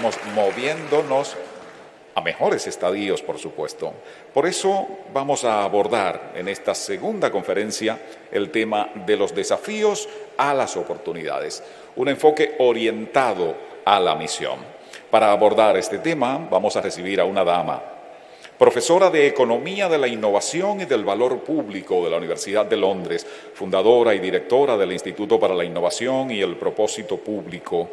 estamos moviéndonos a mejores estadios, por supuesto. Por eso vamos a abordar en esta segunda conferencia el tema de los desafíos a las oportunidades, un enfoque orientado a la misión. Para abordar este tema vamos a recibir a una dama, profesora de Economía de la Innovación y del Valor Público de la Universidad de Londres, fundadora y directora del Instituto para la Innovación y el Propósito Público.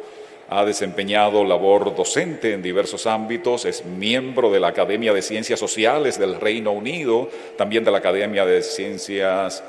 Ha desempeñado labor docente en diversos ámbitos, es miembro de la Academia de Ciencias Sociales del Reino Unido, también de la Academia de Ciencias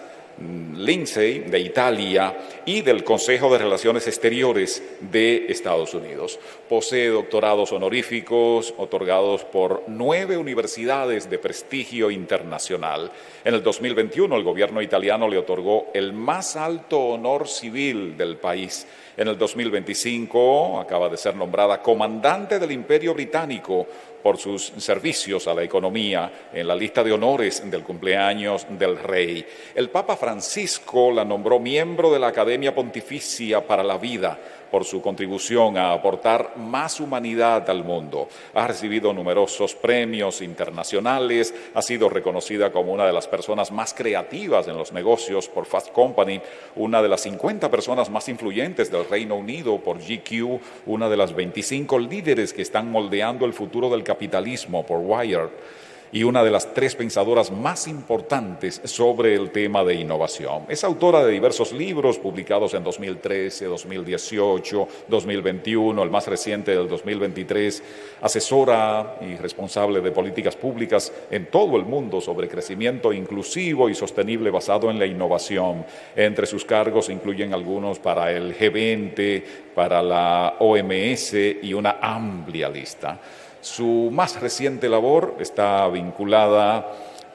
Lindsay de Italia y del Consejo de Relaciones Exteriores de Estados Unidos. Posee doctorados honoríficos otorgados por 9 universidades de prestigio internacional. En el 2021 el gobierno italiano le otorgó el más alto honor civil del país. En el 2025 acaba de ser nombrada comandante del Imperio Británico por sus servicios a la economía en la lista de honores del cumpleaños del rey. El Papa Francisco la nombró miembro de la Academia Pontificia para la Vida por su contribución a aportar más humanidad al mundo. Ha recibido numerosos premios internacionales, ha sido reconocida como una de las personas más creativas en los negocios por Fast Company, una de las 50 personas más influyentes del Reino Unido por GQ, una de las 25 líderes que están moldeando el futuro del capitalismo por Wired, y una de las 3 pensadoras más importantes sobre el tema de innovación. Es autora de diversos libros publicados en 2013, 2018, 2021, el más reciente del 2023, asesora y responsable de políticas públicas en todo el mundo sobre crecimiento inclusivo y sostenible basado en la innovación. Entre sus cargos incluyen algunos para el G20, para la OMS y una amplia lista. Su más reciente labor está vinculada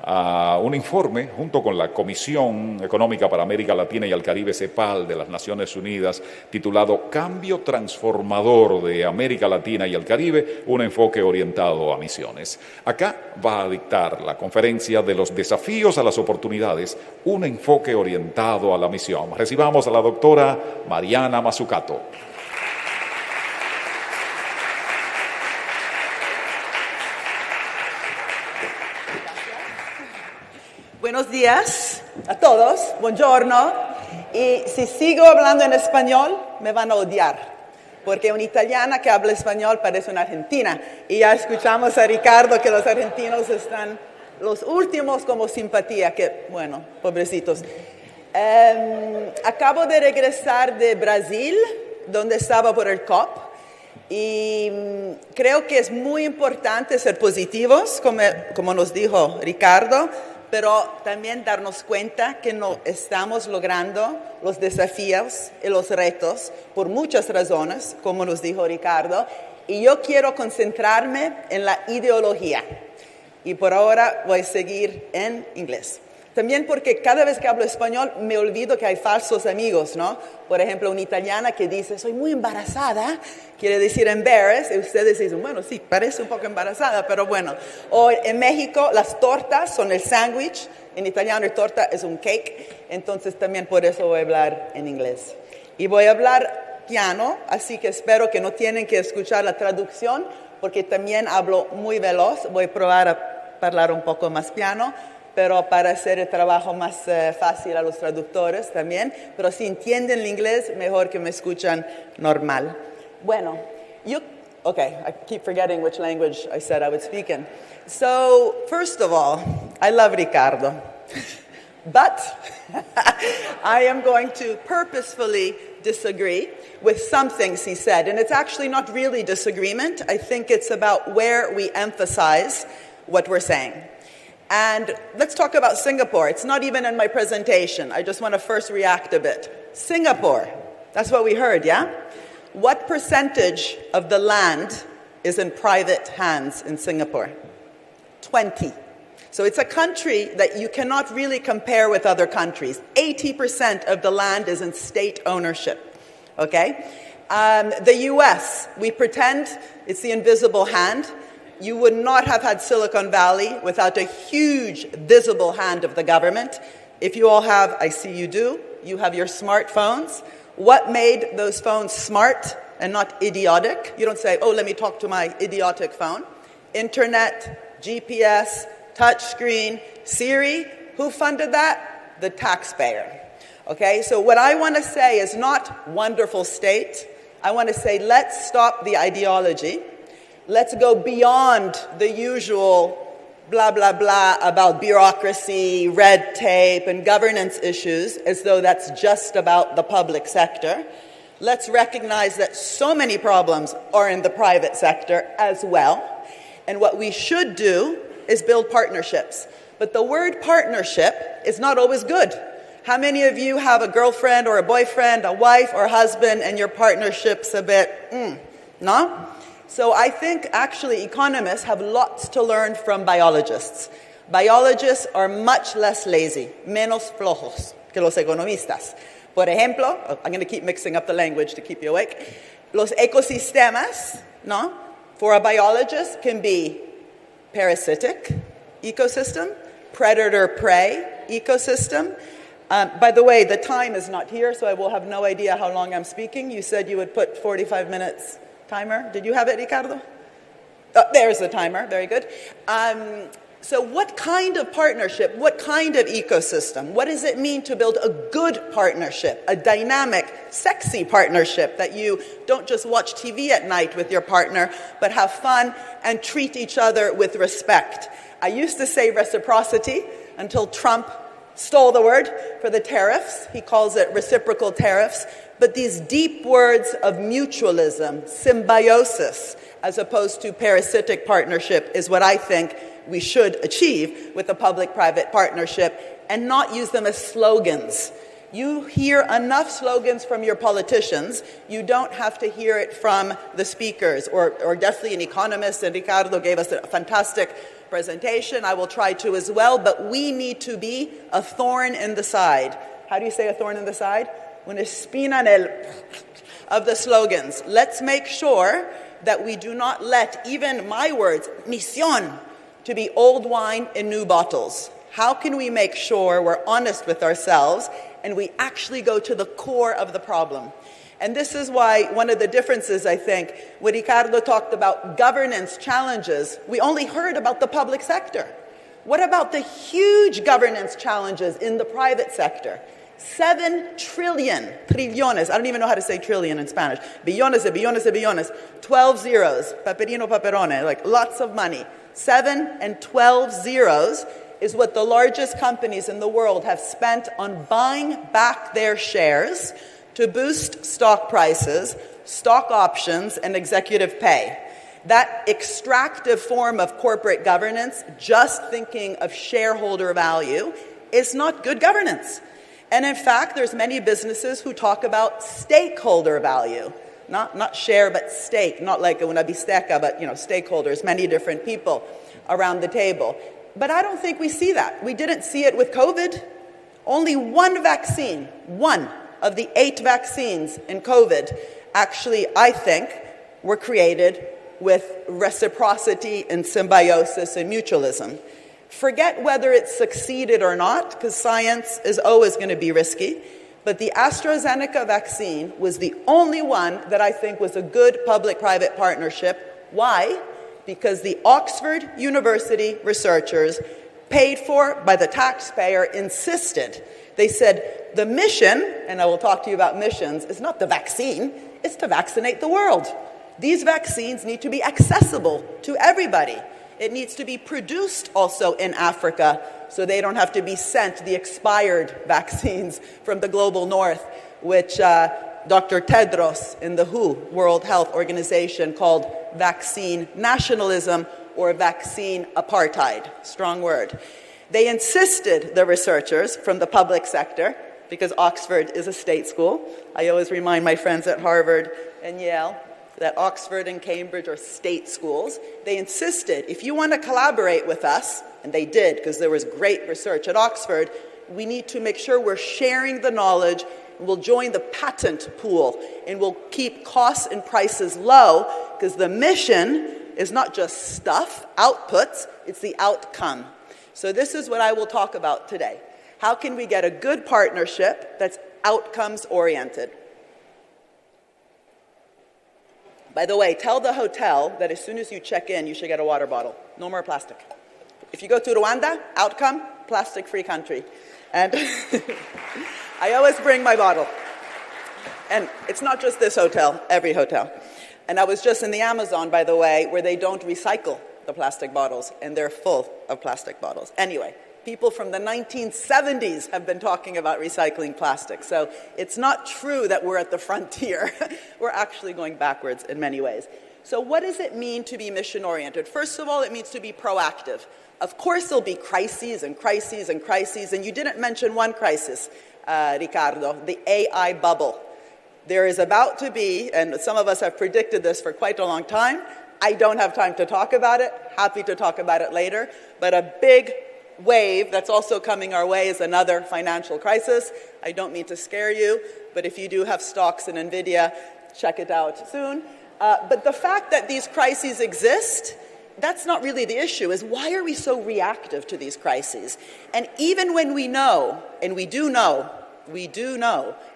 a un informe junto con la Comisión Económica para América Latina y el Caribe, CEPAL, de las Naciones Unidas, titulado Cambio Transformador de América Latina y el Caribe, un enfoque orientado a misiones. Acá va a dictar la conferencia de los desafíos a las oportunidades, un enfoque orientado a la misión. Recibamos a la doctora Mariana Mazzucato. Buenos días a todos, buongiorno. Y si sigo hablando en español, me van a odiar, porque una italiana que habla español parece una argentina. Y ya escuchamos a Ricardo que los argentinos están los últimos como simpatía, que bueno, pobrecitos. Acabo de regresar de Brasil, donde estaba por el COP. Y creo que es muy importante ser positivos, como nos dijo Ricardo, pero también darnos cuenta que no estamos logrando los desafíos y los retos por muchas razones, como nos dijo Ricardo, y yo quiero concentrarme en la ideología. Y por ahora voy a seguir en inglés. También porque cada vez que hablo español me olvido que hay falsos amigos, ¿no? Por ejemplo, una italiana que dice, soy muy embarazada, quiere decir embarrassed, y ustedes dicen, bueno, sí, parece un poco embarazada, pero bueno. O en México, las tortas son el sándwich, en italiano el torta es un cake, entonces también por eso voy a hablar en inglés. Y voy a hablar piano, así que espero que no tienen que escuchar la traducción, porque también hablo muy veloz, voy a probar a hablar un poco más piano, pero para hacer el trabajo más fácil a los traductores también. Pero si entienden el inglés, mejor que me escuchan normal. Bueno, okay, I keep forgetting which language I said I would speak in. So, first of all, I love Ricardo. But I am going to purposefully disagree with some things he said. And it's actually not really disagreement. I think it's about where we emphasize what we're saying. And let's talk about Singapore. It's not even in my presentation. I just want to first react a bit. Singapore, that's what we heard, yeah? What percentage of the land is in private hands in Singapore? 20. So it's a country that you cannot really compare with other countries. 80% of the land is in state ownership, okay? The US, we pretend it's the invisible hand. You would not have had Silicon Valley without a huge visible hand of the government. If you all have, I see you do, you have your smartphones. What made those phones smart? and not idiotic. You don't say, oh, let me talk to my idiotic phone. Internet, GPS, touchscreen, Siri. Who funded that? The taxpayer. Okay, so what I want to say is not wonderful state. I want to say let's stop the ideology. Let's go beyond the usual blah, blah, blah about bureaucracy, red tape, and governance issues as though that's just about the public sector. Let's recognize that so many problems are in the private sector as well. And what we should do is build partnerships. But the word partnership is not always good. How many of you have a girlfriend or a boyfriend, a wife or a husband, and your partnership's a bit, no? So I think actually economists have lots to learn from biologists. Biologists are much less lazy, menos flojos que los economistas. Por ejemplo, I'm going to keep mixing up the language to keep you awake. Los ecosistemas, no, for a biologist can be parasitic ecosystem, predator-prey ecosystem. By the way, the time is not here, so I will have no idea how long I'm speaking. You said you would put 45 minutes timer. Did you have it, Ricardo? Oh, there's the timer. Very good. So what kind of partnership, what kind of ecosystem, what does it mean to build a good partnership, a dynamic, sexy partnership that you don't just watch TV at night with your partner, but have fun and treat each other with respect? I used to say reciprocity until Trump stole the word for the tariffs. He calls it reciprocal tariffs. But these deep words of mutualism, symbiosis, as opposed to parasitic partnership, is what I think we should achieve with a public-private partnership and not use them as slogans. You hear enough slogans from your politicians. You don't have to hear it from the speakers or definitely an economist. And Ricardo gave us a fantastic presentation. I will try to as well. But we need to be a thorn in the side. How do you say a thorn in the side? Una espina en el of the slogans. Let's make sure that we do not let even my words, misión, to be old wine in new bottles. How can we make sure we're honest with ourselves and we actually go to the core of the problem? And this is why one of the differences, I think, when Ricardo talked about governance challenges, we only heard about the public sector. What about the huge governance challenges in the private sector? 7 trillion, trillones, I don't even know how to say trillion in Spanish, billones de billones de billones, 12 zeros, paperino paperone, like lots of money. 7 and 12 zeros is what the largest companies in the world have spent on buying back their shares to boost stock prices, stock options, and executive pay. That extractive form of corporate governance, just thinking of shareholder value, is not good governance. And in fact, there's many businesses who talk about stakeholder value. Not share, but stake. Not like una bisteca, but stakeholders, many different people around the table. But I don't think we see that. We didn't see it with COVID. Only one vaccine, one of the 8 vaccines in COVID, actually, I think, were created with reciprocity and symbiosis and mutualism. Forget whether it succeeded or not, because science is always going to be risky. But the AstraZeneca vaccine was the only one that I think was a good public-private partnership. Why? Because the Oxford University researchers, paid for by the taxpayer, insisted. They said, the mission, and I will talk to you about missions, is not the vaccine, it's to vaccinate the world. These vaccines need to be accessible to everybody. It needs to be produced also in Africa so they don't have to be sent the expired vaccines from the global north, which Dr. Tedros in the WHO, World Health Organization, called vaccine nationalism or vaccine apartheid. Strong word. They insisted, the researchers from the public sector, because Oxford is a state school. I always remind my friends at Harvard and Yale that Oxford and Cambridge are state schools. They insisted, if you want to collaborate with us, and they did because there was great research at Oxford, we need to make sure we're sharing the knowledge, and we'll join the patent pool, and we'll keep costs and prices low, because the mission is not just stuff, outputs, it's the outcome. So this is what I will talk about today. How can we get a good partnership that's outcomes-oriented? By the way, tell the hotel that as soon as you check in, you should get a water bottle. No more plastic. If you go to Rwanda, outcome, plastic-free country. And I always bring my bottle. And it's not just this hotel, every hotel. And I was just in the Amazon, by the way, where they don't recycle the plastic bottles, and they're full of plastic bottles. Anyway, people from the 1970s have been talking about recycling plastic. So it's not true that we're at the frontier. We're actually going backwards in many ways. So what does it mean to be mission-oriented? First of all, it means to be proactive. Of course, there'll be crises and crises and crises, and you didn't mention one crisis, Ricardo, the AI bubble. There is about to be, and some of us have predicted this for quite a long time. I don't have time to talk about it. Happy to talk about it later. But a big wave that's also coming our way is another financial crisis. I don't mean to scare you, but if you do have stocks in NVIDIA, check it out soon. But the fact that these crises exist, that's not really the issue, is why are we so reactive to these crises? And even when we know, and we do know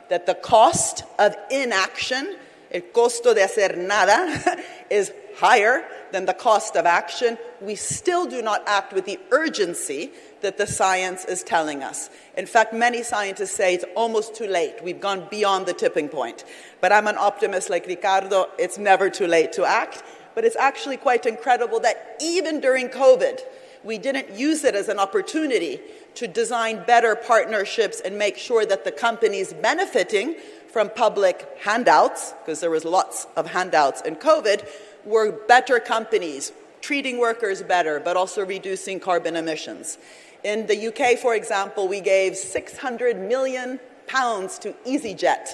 that the cost of inaction, el costo de hacer nada, is higher than the cost of action, we still do not act with the urgency that the science is telling us. In fact, many scientists say it's almost too late. We've gone beyond the tipping point. But I'm an optimist like Ricardo. It's never too late to act. But it's actually quite incredible that even during COVID, we didn't use it as an opportunity to design better partnerships and make sure that the companies benefiting from public handouts, because there was lots of handouts in COVID, were better companies, treating workers better, but also reducing carbon emissions. In the UK, for example, we gave £600 million to EasyJet,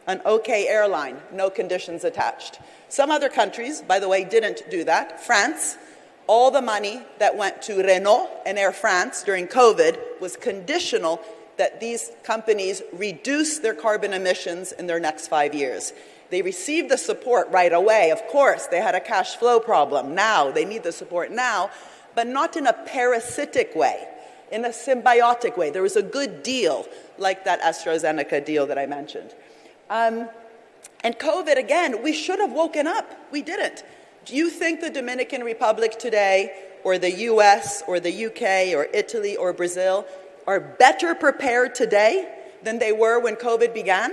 an OK airline, no conditions attached. Some other countries, by the way, didn't do that. France, all the money that went to Renault and Air France during COVID was conditional that these companies reduce their carbon emissions in their next 5 years. They received the support right away. Of course, they had a cash flow problem. Now, they need the support now, but not in a parasitic way, in a symbiotic way. There was a good deal, like that AstraZeneca deal that I mentioned. And COVID, again, we should have woken up. We didn't. Do you think the Dominican Republic today, or the US, or the UK, or Italy, or Brazil, are better prepared today than they were when COVID began?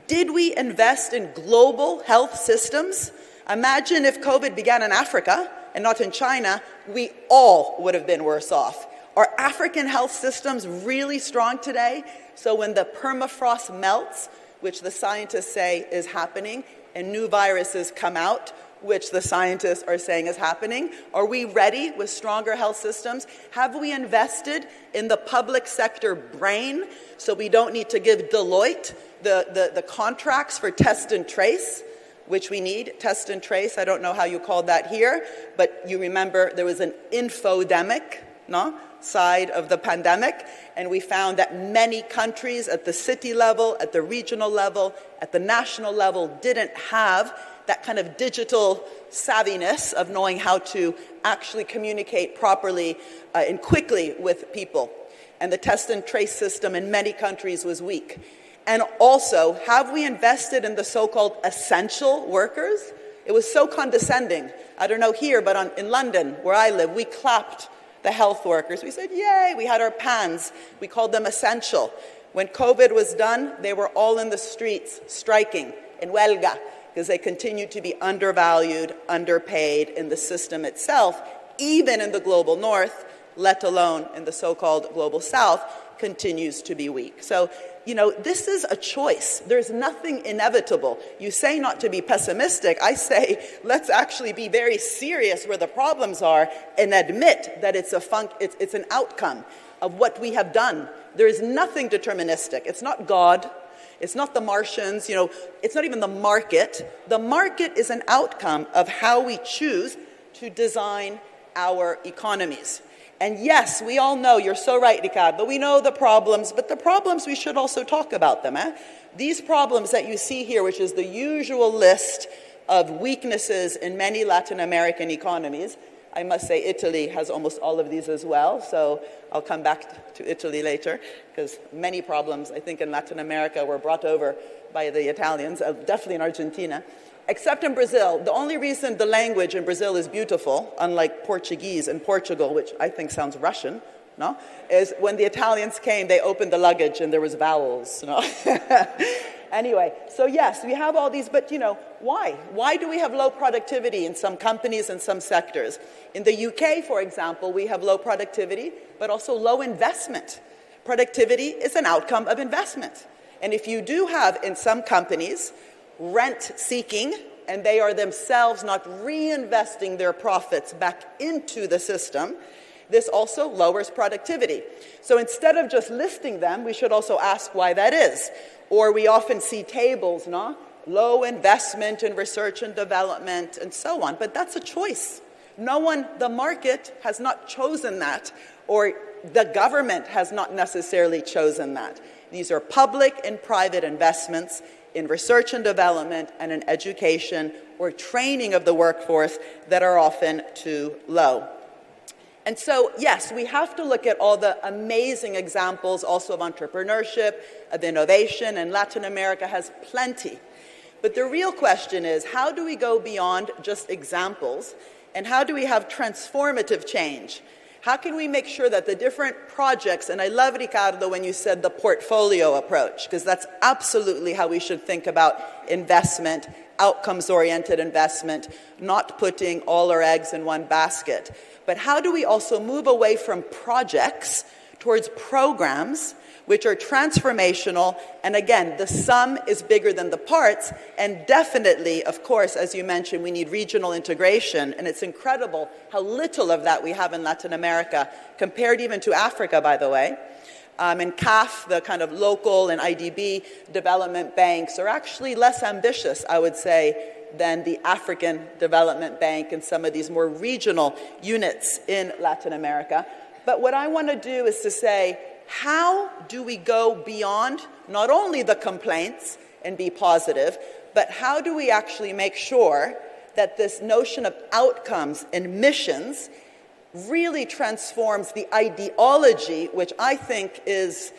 Did we invest in global health systems? Imagine if COVID began in Africa and not in China, we all would have been worse off. Are African health systems really strong today? So when the permafrost melts, which the scientists say is happening, and new viruses come out, which the scientists are saying is happening, are we ready with stronger health systems? Have we invested in the public sector brain so we don't need to give Deloitte the contracts for test and trace, which we need? Test and trace, I don't know how you called that here, but you remember there was an infodemic, no? Side of the pandemic, and we found that many countries at the city level, at the regional level, at the national level didn't have that kind of digital savviness of knowing how to actually communicate properly and quickly with people. And the test and trace system in many countries was weak. And also, have we invested in the so-called essential workers? It was so condescending. I don't know here, but in London, where I live, we clapped the health workers. We said, yay, we had our pans. We called them essential. When COVID was done, they were all in the streets striking in huelga because they continued to be undervalued, underpaid in the system itself, even in the global north, let alone in the so-called global south, continues to be weak. So, this is a choice. There's nothing inevitable. You say not to be pessimistic. I say let's actually be very serious where the problems are and admit that it's an outcome of what we have done. There is nothing deterministic. It's not God. It's not the Martians. It's not even the market. The market is an outcome of how we choose to design our economies. And yes, we all know, you're so right, Ricardo, we know the problems, but the problems, we should also talk about them. These problems that you see here, which is the usual list of weaknesses in many Latin American economies, I must say Italy has almost all of these as well, so I'll come back to Italy later, because many problems, I think, in Latin America were brought over by the Italians, definitely in Argentina. Except in Brazil. The only reason the language in Brazil is beautiful, unlike Portuguese in Portugal, which I think sounds Russian, no? Is when the Italians came, they opened the luggage and there was vowels, no? Anyway, so yes, we have all these, but why? Why do we have low productivity in some companies and some sectors? In the UK, for example, we have low productivity, but also low investment. Productivity is an outcome of investment. And if you do have, in some companies, rent-seeking, and they are themselves not reinvesting their profits back into the system, this also lowers productivity. So instead of just listing them, we should also ask why that is. Or we often see tables, no? Low investment in research and development and so on. But that's a choice. The market has not chosen that, or the government has not necessarily chosen that. These are public and private investments in research and development and in education or training of the workforce that are often too low. And so, yes, we have to look at all the amazing examples also of entrepreneurship, of innovation, and Latin America has plenty. But the real question is, how do we go beyond just examples, and how do we have transformative change? How can we make sure that the different projects, and I love, Ricardo, when you said the portfolio approach, because that's absolutely how we should think about investment, outcomes-oriented investment, not putting all our eggs in one basket. But how do we also move away from projects towards programs which are transformational, and again, the sum is bigger than the parts, and definitely, of course, as you mentioned, we need regional integration, and it's incredible how little of that we have in Latin America, compared even to Africa, by the way. And CAF, the kind of local and IDB development banks, are actually less ambitious, I would say, than the African Development Bank and some of these more regional units in Latin America. But what I want to do is to say, how do we go beyond not only the complaints and be positive, but how do we actually make sure that this notion of outcomes and missions really transforms the ideology, which I think is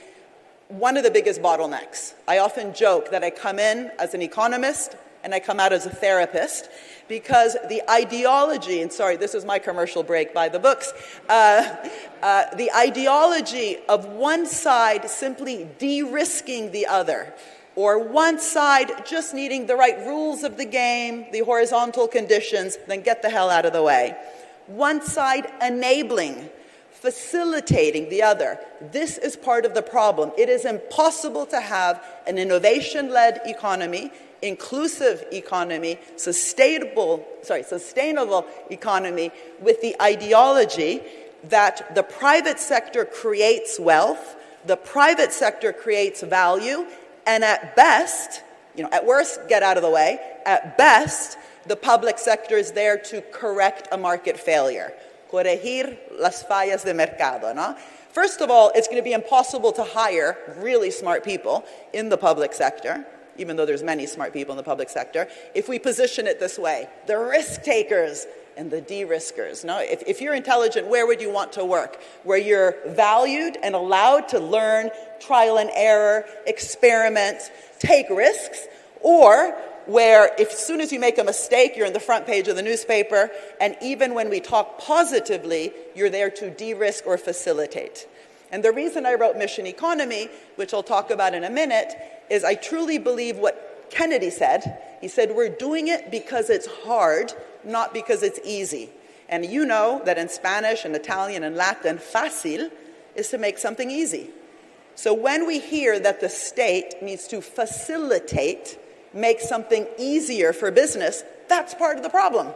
one of the biggest bottlenecks. I often joke that I come in as an economist and I come out as a therapist, because the ideology, and sorry, this is my commercial break, buy the books, the ideology of one side simply de-risking the other, or one side just needing the right rules of the game, the horizontal conditions, then get the hell out of the way. One side enabling, facilitating the other. This is part of the problem. It is impossible to have an innovation-led economy, inclusive economy, sustainable economy with the ideology that the private sector creates wealth, the private sector creates value, and at best, at worst, get out of the way, at best, the public sector is there to correct a market failure. Corregir las fallas de mercado, no? First of all, it's going to be impossible to hire really smart people in the public sector, even though there's many smart people in the public sector, if we position it this way: the risk takers and the de-riskers. No? If you're intelligent, where would you want to work? Where you're valued and allowed to learn, trial and error, experiment, take risks, or where as soon as you make a mistake, you're in the front page of the newspaper, and even when we talk positively, you're there to de-risk or facilitate. And the reason I wrote Mission Economy, which I'll talk about in a minute, is I truly believe what Kennedy said. He said, we're doing it because it's hard, not because it's easy. And you know that in Spanish and Italian and Latin, fácil is to make something easy. So when we hear that the state needs to facilitate, make something easier for business, that's part of the problem.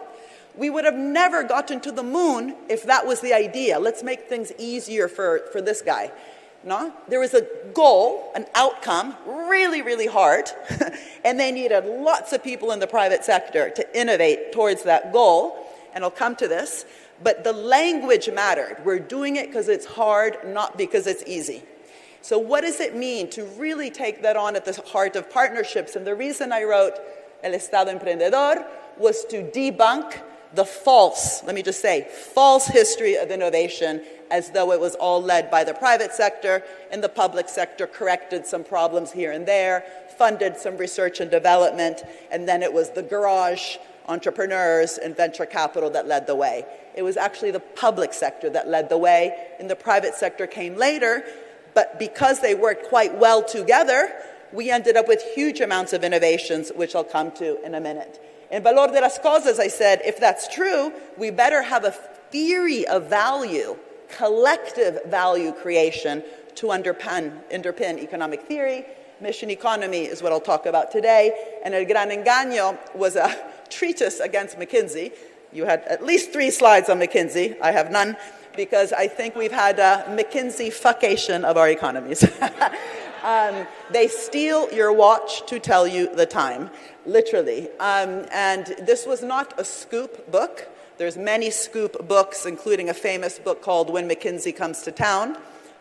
We would have never gotten to the moon if that was the idea. Let's make things easier for this guy. No? There was a goal, an outcome, really, really hard, and they needed lots of people in the private sector to innovate towards that goal, and I'll come to this, but the language mattered. We're doing it because it's hard, not because it's easy. So what does it mean to really take that on at the heart of partnerships? And the reason I wrote El Estado Emprendedor was to debunk the false, let me just say, false history of innovation as though it was all led by the private sector, and the public sector corrected some problems here and there, funded some research and development, and then it was the garage entrepreneurs and venture capital that led the way. It was actually the public sector that led the way, and the private sector came later, but because they worked quite well together, we ended up with huge amounts of innovations, which I'll come to in a minute. In Valor de las Cosas, I said, if that's true, we better have a theory of value, collective value creation to underpin economic theory. Mission economy is what I'll talk about today. And El Gran Engaño was a treatise against McKinsey. You had at least 3 slides on McKinsey. I have none, because I think we've had a McKinsey-fuckation of our economies. They steal your watch to tell you the time, literally. And this was not a scoop book. There's many scoop books, including a famous book called When McKinsey Comes to Town.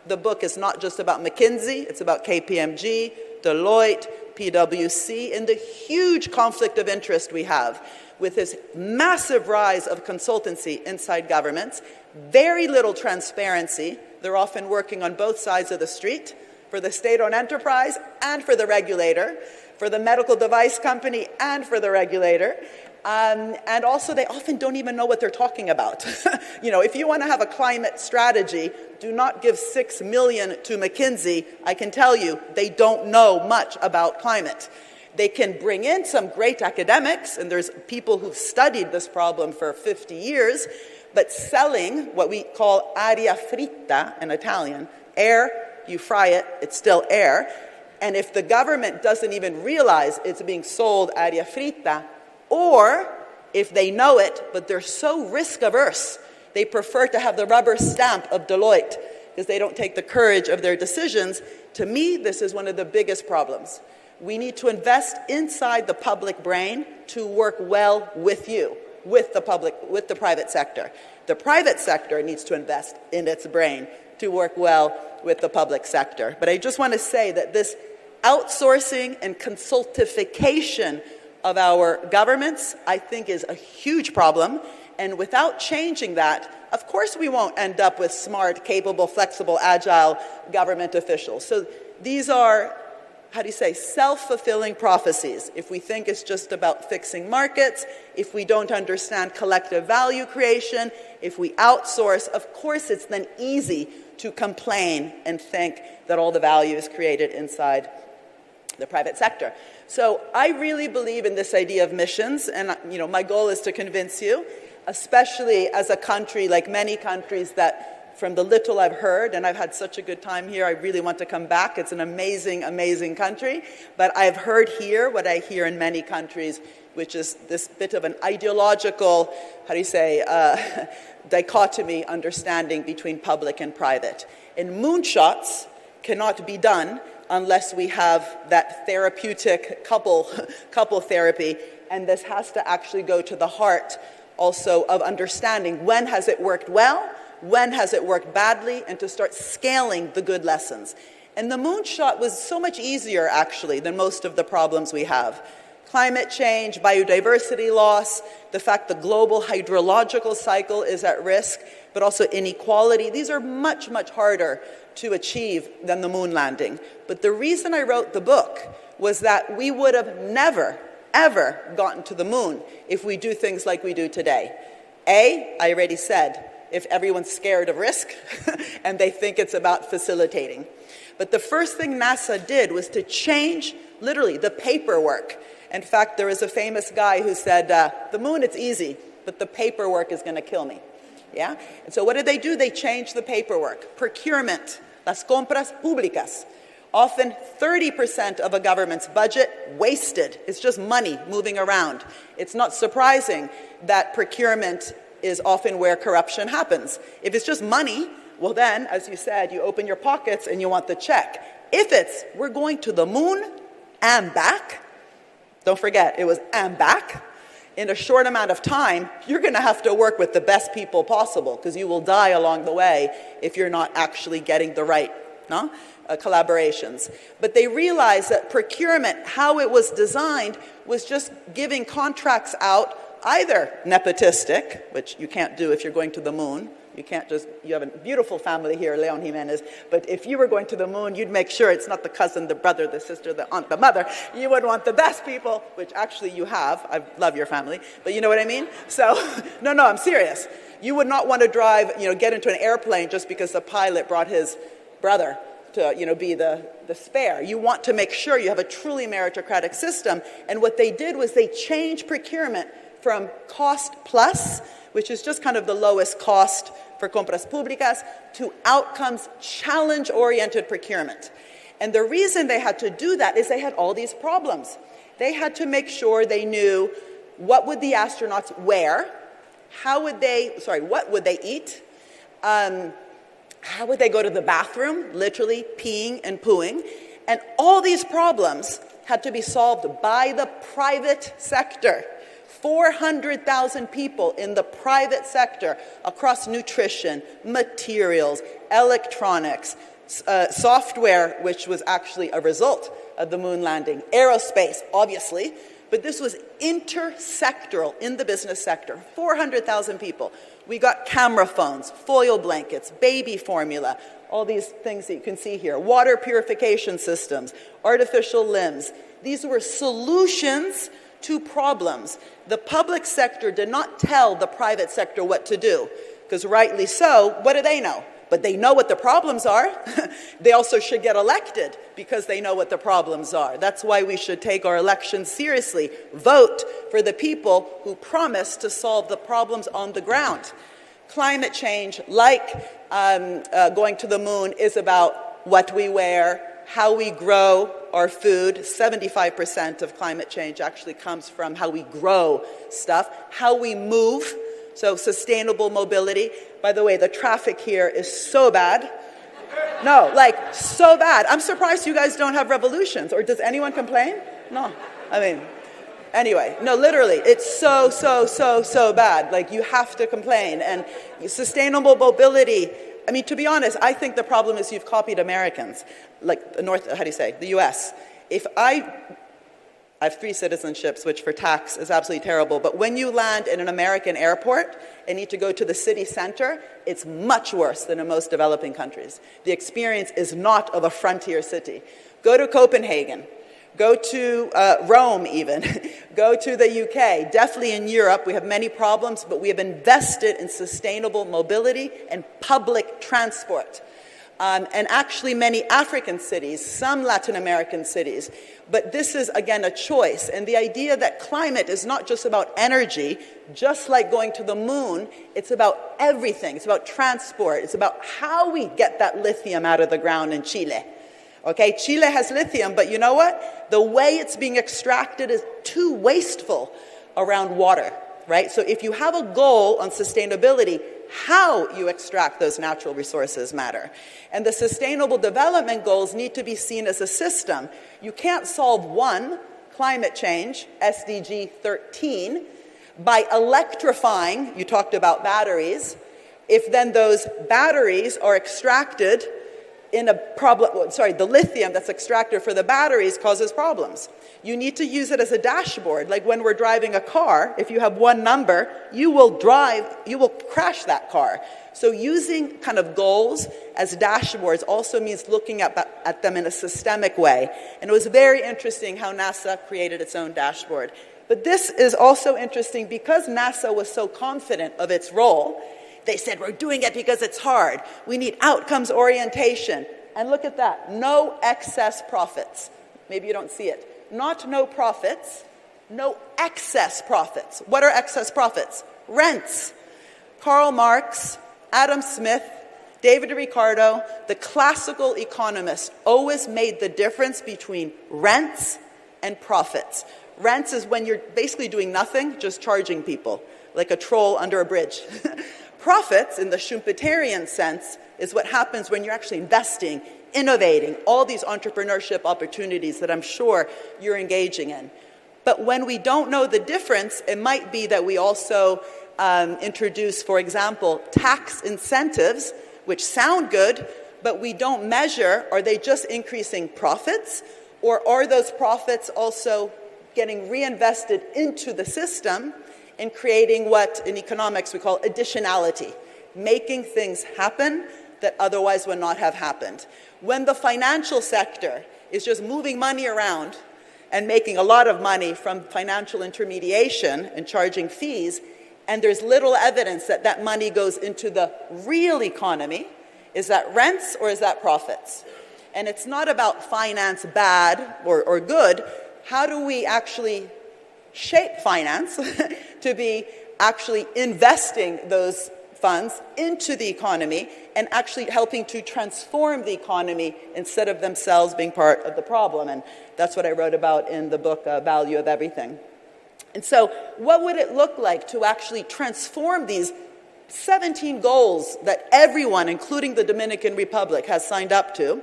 The book is not just about McKinsey, it's about KPMG, Deloitte, PwC, and the huge conflict of interest we have with this massive rise of consultancy inside governments, very little transparency. They're often working on both sides of the street, for the state-owned enterprise and for the regulator, for the medical device company and for the regulator. And also, they often don't even know what they're talking about. You know, if you want to have a climate strategy, do not give $6 million to McKinsey. I can tell you, they don't know much about climate. They can bring in some great academics, and there's people who've studied this problem for 50 years, but selling what we call aria fritta in Italian, air, you fry it, it's still air. And if the government doesn't even realize it's being sold aria fritta, or if they know it, but they're so risk-averse, they prefer to have the rubber stamp of Deloitte because they don't take the courage of their decisions. To me, this is one of the biggest problems. We need to invest inside the public brain to work well with you, with the private sector. The private sector needs to invest in its brain to work well with the public sector. But I just want to say that this outsourcing and consultification of our governments, I think, is a huge problem. And without changing that, of course we won't end up with smart, capable, flexible, agile government officials. So these are, self-fulfilling prophecies. If we think it's just about fixing markets, if we don't understand collective value creation, if we outsource, of course it's then easy to complain and think that all the value is created inside the private sector. So I really believe in this idea of missions, and my goal is to convince you, especially as a country like many countries that, from the little I've heard, and I've had such a good time here, I really want to come back. It's an amazing, amazing country. But I've heard here what I hear in many countries, which is this bit of an ideological, dichotomy understanding between public and private. And moonshots cannot be done unless we have that therapeutic couple therapy. And this has to actually go to the heart also of understanding when has it worked well, when has it worked badly, and to start scaling the good lessons. And the moonshot was so much easier, actually, than most of the problems we have. Climate change, biodiversity loss, the fact the global hydrological cycle is at risk, but also inequality. These are much, much harder to achieve than the moon landing. But the reason I wrote the book was that we would have never, ever gotten to the moon if we do things like we do today. I already said, if everyone's scared of risk and they think it's about facilitating. But the first thing NASA did was to change, literally, the paperwork. In fact, there is a famous guy who said, the moon, it's easy, but the paperwork is going to kill me. Yeah? And so what did they do? They changed the paperwork. Procurement, las compras públicas. Often 30% of a government's budget wasted. It's just money moving around. It's not surprising that procurement is often where corruption happens. If it's just money, well then, as you said, you open your pockets and you want the check. If it's, we're going to the moon and back, don't forget, it was and back, in a short amount of time, you're going to have to work with the best people possible because you will die along the way if you're not actually getting the right collaborations. But they realized that procurement, how it was designed, was just giving contracts out either nepotistic, which you can't do if you're going to the moon. You can't just, you have a beautiful family here, León, Jimenes, but if you were going to the moon, you'd make sure it's not the cousin, the brother, the sister, the aunt, the mother. You would want the best people, which actually you have. I love your family, but you know what I mean? So, no, I'm serious. You would not want to drive, get into an airplane just because the pilot brought his brother to, be the spare. You want to make sure you have a truly meritocratic system. And what they did was they changed procurement from cost plus, which is just kind of the lowest cost for compras públicas, to outcomes challenge-oriented procurement. And the reason they had to do that is they had all these problems. They had to make sure they knew what would the astronauts wear, what would they eat, how would they go to the bathroom, literally peeing and pooing. And all these problems had to be solved by the private sector. 400,000 people in the private sector across nutrition, materials, electronics, software, which was actually a result of the moon landing, aerospace, obviously, but this was intersectoral in the business sector, 400,000 people. We got camera phones, foil blankets, baby formula, all these things that you can see here, water purification systems, artificial limbs. These were solutions to problems. The public sector did not tell the private sector what to do, because rightly so, what do they know? But they know what the problems are. They also should get elected because they know what the problems are. That's why we should take our elections seriously. Vote for the people who promise to solve the problems on the ground. Climate change, like going to the moon, is about what we wear, how we grow our food. 75% of climate change actually comes from how we grow stuff, how we move. So sustainable mobility. By the way, the traffic here is so bad. No, like so bad. I'm surprised you guys don't have revolutions. Or does anyone complain? No. I mean, anyway, no, literally, it's so bad. Like you have to complain. And sustainable mobility, I mean, to be honest, I think the problem is you've copied Americans. Like the US. I have 3 citizenships, which for tax is absolutely terrible. But when you land in an American airport and need to go to the city center, it's much worse than in most developing countries. The experience is not of a frontier city. Go to Copenhagen. Go to Rome even. Go to the UK. Definitely in Europe, we have many problems, but we have invested in sustainable mobility and public transport. And actually many African cities, some Latin American cities. But this is, again, a choice. And the idea that climate is not just about energy, just like going to the moon, it's about everything. It's about transport. It's about how we get that lithium out of the ground in Chile. Okay, Chile has lithium, but you know what? The way it's being extracted is too wasteful around water, right? So if you have a goal on sustainability, how you extract those natural resources matter. And the Sustainable Development Goals need to be seen as a system. You can't solve one, climate change, SDG 13, by electrifying, you talked about batteries, if then those batteries are extracted in a problem, the lithium that's extracted for the batteries causes problems. You need to use it as a dashboard. Like when we're driving a car, if you have one number, you will crash that car. So using kind of goals as dashboards also means looking at them in a systemic way. And it was very interesting how NASA created its own dashboard. But this is also interesting because NASA was so confident of its role. They said, we're doing it because it's hard. We need outcomes orientation. And look at that, no excess profits. Maybe you don't see it. Not no profits, no excess profits. What are excess profits? Rents. Karl Marx, Adam Smith, David Ricardo, the classical economists always made the difference between rents and profits. Rents is when you're basically doing nothing, just charging people, like a troll under a bridge. Profits, in the Schumpeterian sense, is what happens when you're actually investing, innovating, all these entrepreneurship opportunities that I'm sure you're engaging in. But when we don't know the difference, it might be that we also introduce, for example, tax incentives, which sound good, but we don't measure, are they just increasing profits, or are those profits also getting reinvested into the system in creating what in economics we call additionality, making things happen that otherwise would not have happened. When the financial sector is just moving money around and making a lot of money from financial intermediation and charging fees, and there's little evidence that that money goes into the real economy, is that rents or is that profits? And it's not about finance bad or good. How do we actually shape finance to be actually investing those funds into the economy and actually helping to transform the economy instead of themselves being part of the problem? And that's what I wrote about in the book, Value of Everything. And so what would it look like to actually transform these 17 goals that everyone, including the Dominican Republic, has signed up to,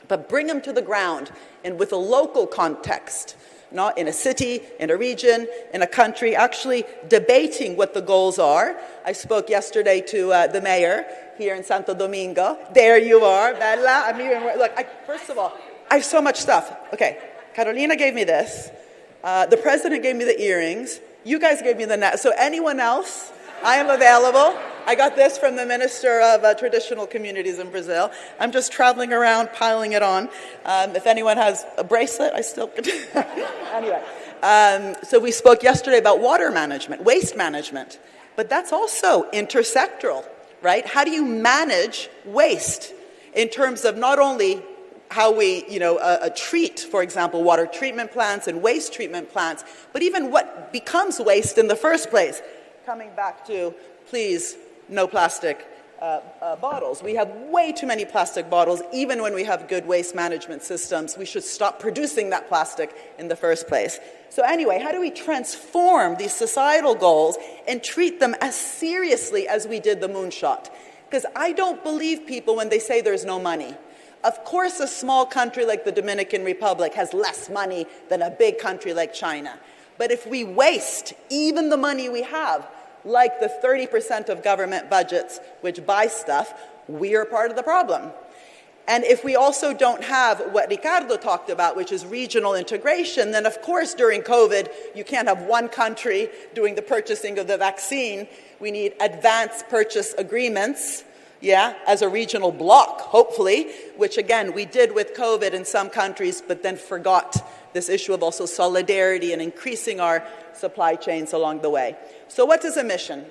but bring them to the ground and with a local context, not in a city, in a region, in a country, actually debating what the goals are. I spoke yesterday to the mayor here in Santo Domingo. There you are, Bella. I'm even, look, first of all, I have so much stuff. Okay, Carolina gave me this. The president gave me the earrings. You guys gave me the net. So anyone else, I am available. I got this from the Minister of Traditional Communities in Brazil. I'm just traveling around, piling it on. If anyone has a bracelet, I still could. Anyway, so we spoke yesterday about water management, waste management. But that's also intersectoral, right? How do you manage waste in terms of not only how we, treat, for example, water treatment plants and waste treatment plants, but even what becomes waste in the first place? Coming back to, please, no plastic bottles. We have way too many plastic bottles, even when we have good waste management systems. We should stop producing that plastic in the first place. So anyway, how do we transform these societal goals and treat them as seriously as we did the moonshot? Because I don't believe people when they say there's no money. Of course, a small country like the Dominican Republic has less money than a big country like China. But if we waste even the money we have, like the 30% of government budgets which buy stuff, we are part of the problem. And if we also don't have what Ricardo talked about, which is regional integration, then of course during COVID, you can't have one country doing the purchasing of the vaccine. We need advanced purchase agreements, as a regional bloc, hopefully, which again, we did with COVID in some countries, but then forgot this issue of also solidarity and increasing our supply chains along the way. So what is a mission?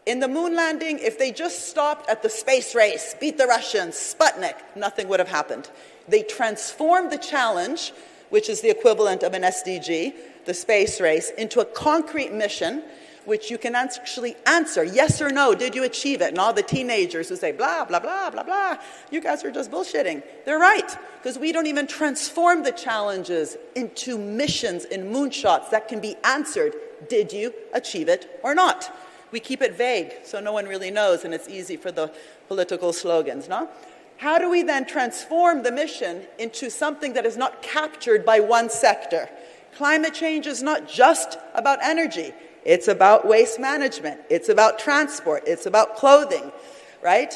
In the moon landing, if they just stopped at the space race, beat the Russians, Sputnik, nothing would have happened. They transformed the challenge, which is the equivalent of an SDG, the space race, into a concrete mission, which you can actually answer, yes or no, did you achieve it? And all the teenagers who say, blah, blah, blah, blah, blah, you guys are just bullshitting. They're right, because we don't even transform the challenges into missions and moonshots that can be answered, did you achieve it or not? We keep it vague, so no one really knows, and it's easy for the political slogans, no? How do we then transform the mission into something that is not captured by one sector? Climate change is not just about energy. It's about waste management. It's about transport. It's about clothing, right?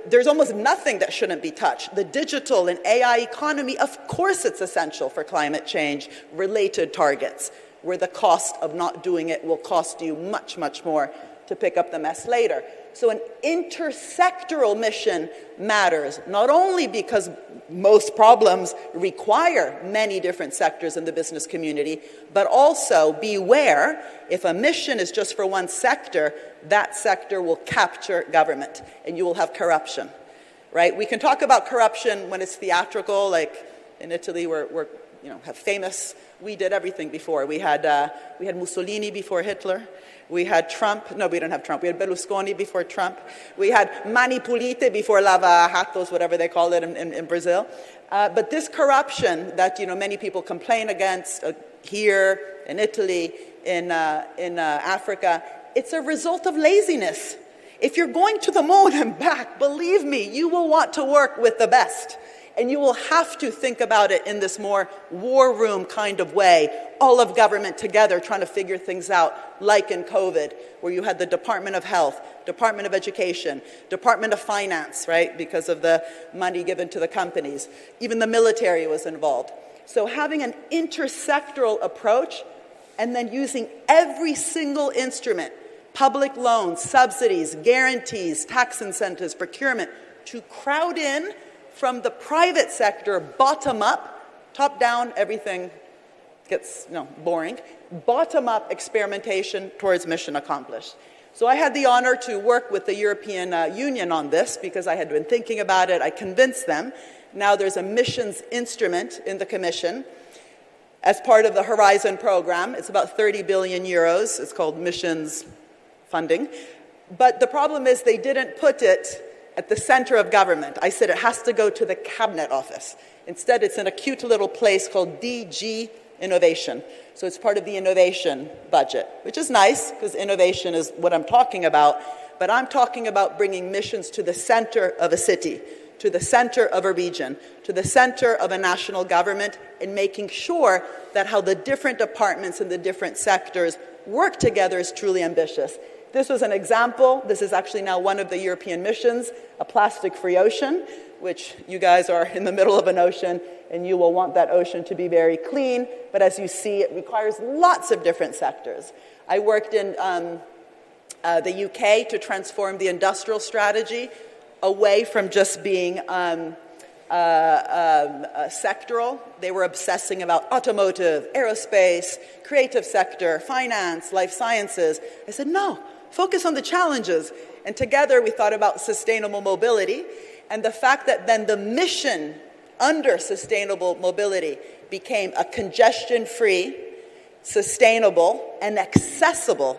There's almost nothing that shouldn't be touched. The digital and AI economy, of course it's essential for climate change-related targets, where the cost of not doing it will cost you much, much more to pick up the mess later. So an intersectoral mission matters, not only because most problems require many different sectors in the business community, but also beware, if a mission is just for one sector, that sector will capture government, and you will have corruption, right? We can talk about corruption when it's theatrical, like in Italy, we're have famous, we did everything before. We had Mussolini before Hitler. We had Trump. No, we don't have Trump. We had Berlusconi before Trump. We had Mani Pulite before Lava Jatos, whatever they call it in Brazil. But this corruption that many people complain against here in Italy, in Africa, it's a result of laziness. If you're going to the moon and back, believe me, you will want to work with the best. And you will have to think about it in this more war room kind of way, all of government together trying to figure things out, like in COVID, where you had the Department of Health, Department of Education, Department of Finance, right, because of the money given to the companies. Even the military was involved. So having an intersectoral approach and then using every single instrument, public loans, subsidies, guarantees, tax incentives, procurement, to crowd in from the private sector, bottom up, top down, everything gets boring, bottom up experimentation towards mission accomplished. So I had the honor to work with the European Union on this because I had been thinking about it. I convinced them. Now there's a missions instrument in the Commission as part of the Horizon program. It's about 30 billion euros. It's called missions funding. But the problem is they didn't put it at the center of government. I said it has to go to the cabinet office. Instead, it's in a cute little place called DG Innovation. So it's part of the innovation budget, which is nice because innovation is what I'm talking about. But I'm talking about bringing missions to the center of a city, to the center of a region, to the center of a national government, and making sure that how the different departments and the different sectors work together is truly ambitious. This was an example. This is actually now one of the European missions, a plastic-free ocean, which you guys are in the middle of an ocean, and you will want that ocean to be very clean. But as you see, it requires lots of different sectors. I worked in the UK to transform the industrial strategy away from just being sectoral. They were obsessing about automotive, aerospace, creative sector, finance, life sciences. I said, no, focus on the challenges. And together we thought about sustainable mobility and the fact that then the mission under sustainable mobility became a congestion-free, sustainable, and accessible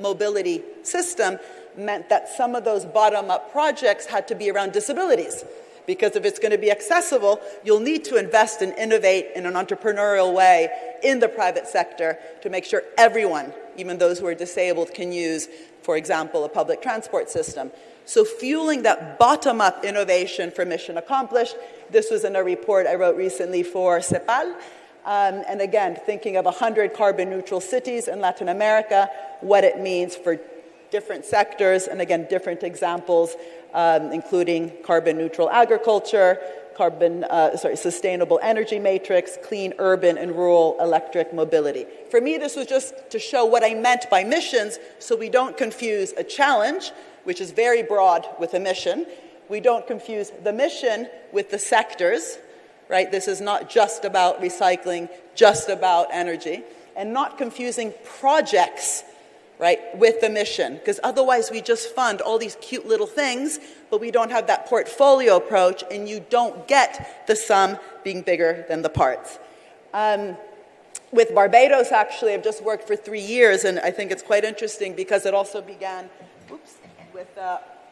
mobility system meant that some of those bottom-up projects had to be around disabilities. Because if it's going to be accessible, you'll need to invest and innovate in an entrepreneurial way in the private sector to make sure everyone, even those who are disabled, can use, for example, a public transport system. So fueling that bottom-up innovation for mission accomplished, this was in a report I wrote recently for CEPAL. And again, thinking of 100 carbon-neutral cities in Latin America, what it means for different sectors, and again, different examples, including carbon-neutral agriculture, sustainable energy matrix, clean urban and rural electric mobility. For me, this was just to show what I meant by missions, so we don't confuse a challenge, which is very broad, with a mission. We don't confuse the mission with the sectors, right? This is not just about recycling, just about energy, and not confusing projects, right, with the mission, because otherwise we just fund all these cute little things, but we don't have that portfolio approach, and you don't get the sum being bigger than the parts. With Barbados, actually, I've just worked for 3 years, and I think it's quite interesting because it also began with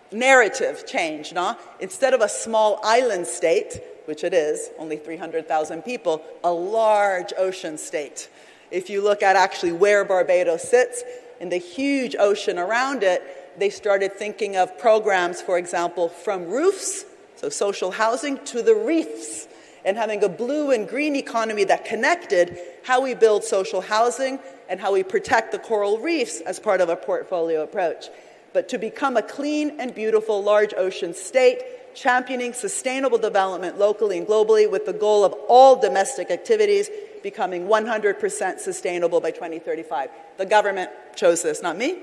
narrative change. No? Instead of a small island state, which it is, only 300,000 people, a large ocean state. If you look at actually where Barbados sits, in the huge ocean around it, they started thinking of programs, for example, from roofs, so social housing, to the reefs, and having a blue and green economy that connected how we build social housing and how we protect the coral reefs as part of a portfolio approach. But to become a clean and beautiful large ocean state, championing sustainable development locally and globally with the goal of all domestic activities becoming 100% sustainable by 2035. The government chose this, not me.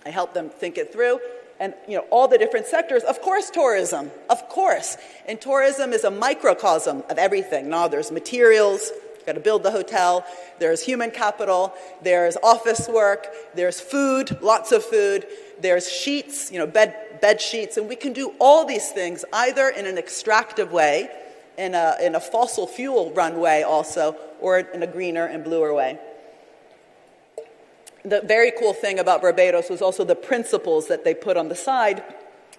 I helped them think it through. And all the different sectors, of course tourism, of course. And tourism is a microcosm of everything. Now there's materials, you've got to build the hotel, there's human capital, there's office work, there's food, lots of food, there's sheets, bed sheets, and we can do all these things either in an extractive way, in a fossil fuel run way also, or in a greener and bluer way. The very cool thing about Barbados was also the principles that they put on the side,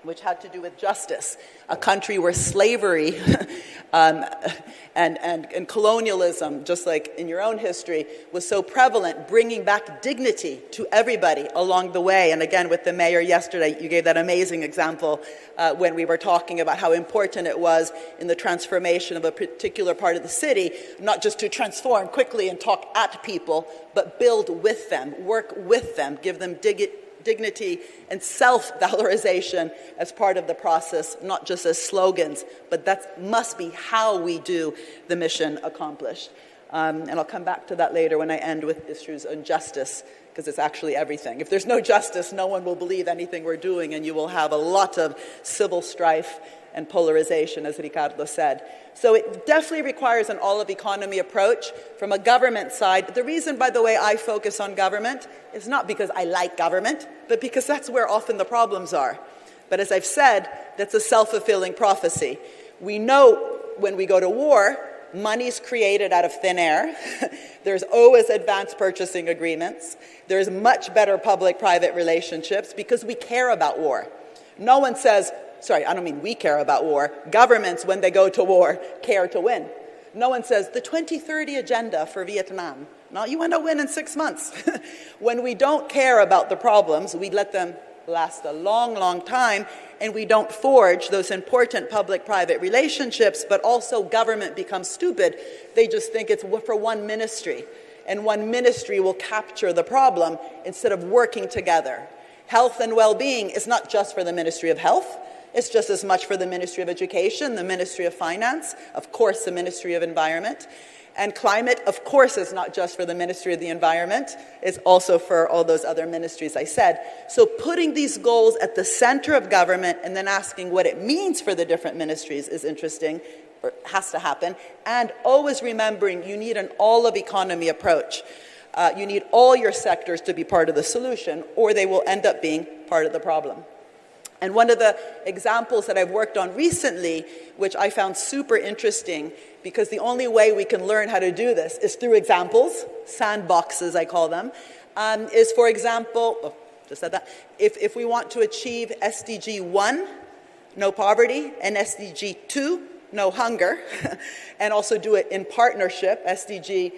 which had to do with justice. A country where slavery and colonialism, just like in your own history, was so prevalent, bringing back dignity to everybody along the way. And again, with the mayor yesterday, you gave that amazing example when we were talking about how important it was in the transformation of a particular part of the city, not just to transform quickly and talk at people, but build with them, work with them, give them dignity and self-valorization as part of the process, not just as slogans, but that must be how we do the mission accomplished. And I'll come back to that later when I end with issues on justice, because it's actually everything. If there's no justice, no one will believe anything we're doing, and you will have a lot of civil strife and polarization, as Ricardo said. So it definitely requires an all-of-economy approach from a government side. The reason, by the way, I focus on government is not because I like government, but because that's where often the problems are. But as I've said, that's a self-fulfilling prophecy. We know when we go to war, money's created out of thin air. There's always advanced purchasing agreements. There's much better public-private relationships because we care about war. No one says, sorry, I don't mean we care about war. Governments, when they go to war, care to win. No one says, the 2030 agenda for Vietnam. No, you want to win in 6 months. When we don't care about the problems, we let them last a long, long time, and we don't forge those important public-private relationships, but also government becomes stupid. They just think it's for one ministry, and one ministry will capture the problem instead of working together. Health and well-being is not just for the Ministry of Health. It's just as much for the Ministry of Education, the Ministry of Finance, of course the Ministry of Environment. And climate, of course, is not just for the Ministry of the Environment. It's also for all those other ministries I said. So putting these goals at the center of government and then asking what it means for the different ministries is interesting, or has to happen. And always remembering you need an all-of-economy approach. You need all your sectors to be part of the solution, or they will end up being part of the problem. And one of the examples that I've worked on recently, which I found super interesting, because the only way we can learn how to do this is through examples, sandboxes I call them, is, for example, if we want to achieve SDG 1, no poverty, and SDG 2, no hunger, and also do it in partnership, SDG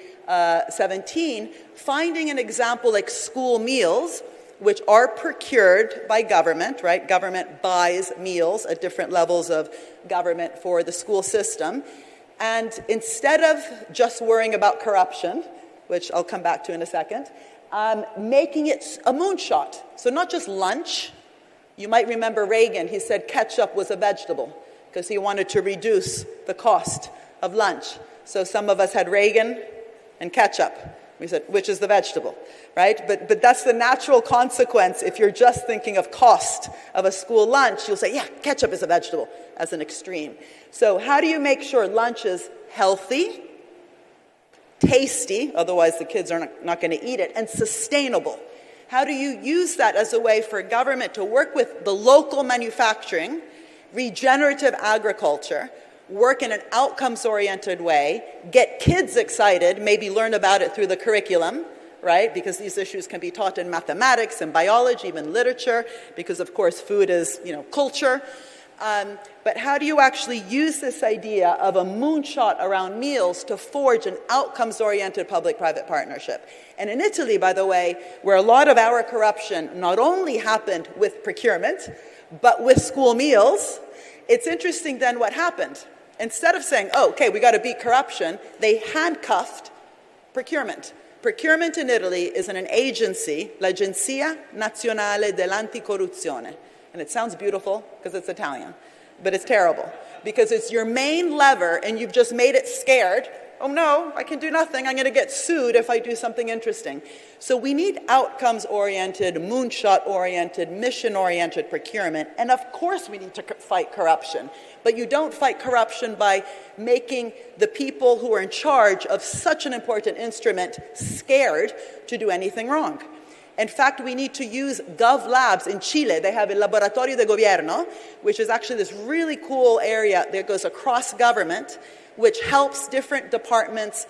17, finding an example like school meals, which are procured by government, right? Government buys meals at different levels of government for the school system. And instead of just worrying about corruption, which I'll come back to in a second, making it a moonshot. So not just lunch. You might remember Reagan, he said ketchup was a vegetable because he wanted to reduce the cost of lunch. So some of us had Reagan and ketchup. We said, which is the vegetable, right? But that's the natural consequence. If you're just thinking of cost of a school lunch, you'll say, yeah, ketchup is a vegetable, as an extreme. So how do you make sure lunch is healthy, tasty, otherwise the kids are not going to eat it, and sustainable? How do you use that as a way for government to work with the local manufacturing, regenerative agriculture, work in an outcomes-oriented way, get kids excited, maybe learn about it through the curriculum, right? Because these issues can be taught in mathematics and biology, even literature, because of course food is, culture. But how do you actually use this idea of a moonshot around meals to forge an outcomes-oriented public-private partnership? And in Italy, by the way, where a lot of our corruption not only happened with procurement, but with school meals, it's interesting then what happened. Instead of saying, oh, okay, we got to beat corruption, they handcuffed procurement. Procurement in Italy is in an agency, l'Agenzia Nazionale dell'Anticorruzione. And it sounds beautiful because it's Italian, but it's terrible. Because it's your main lever and you've just made it scared. Oh no, I can do nothing. I'm going to get sued if I do something interesting. So we need outcomes-oriented, moonshot-oriented, mission-oriented procurement. And of course we need to fight corruption. But you don't fight corruption by making the people who are in charge of such an important instrument scared to do anything wrong. In fact, we need to use Gov Labs in Chile. They have a Laboratorio de Gobierno, which is actually this really cool area that goes across government, which helps different departments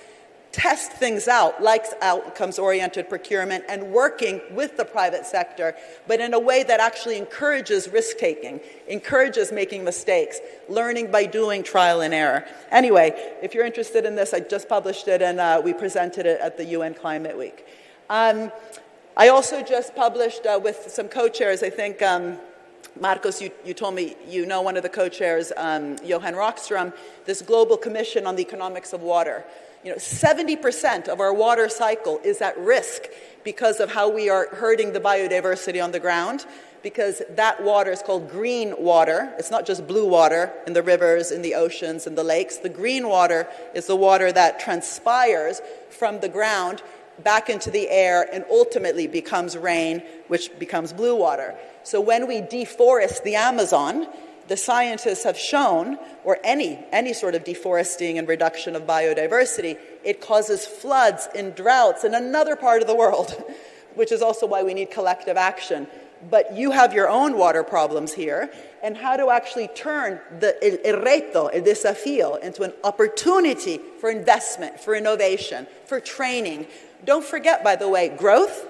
test things out, like outcomes-oriented procurement and working with the private sector, but in a way that actually encourages risk-taking, encourages making mistakes, learning by doing trial and error. Anyway, if you're interested in this, I just published it and we presented it at the UN Climate Week. I also just published with some co-chairs, I think, Marcos, you told me you know one of the co-chairs, Johan Rockström, this global commission on the economics of water. 70% of our water cycle is at risk because of how we are hurting the biodiversity on the ground. because that water is called green water. It's not just blue water in the rivers, in the oceans, in the lakes. The green water is the water that transpires from the ground back into the air and ultimately becomes rain, which becomes blue water. So when we deforest the Amazon, the scientists have shown, or any sort of deforesting and reduction of biodiversity, it causes floods and droughts in another part of the world, which is also why we need collective action. But you have your own water problems here, and how to actually turn el reto, el desafío, into an opportunity for investment, for innovation, for training. Don't forget, by the way, growth,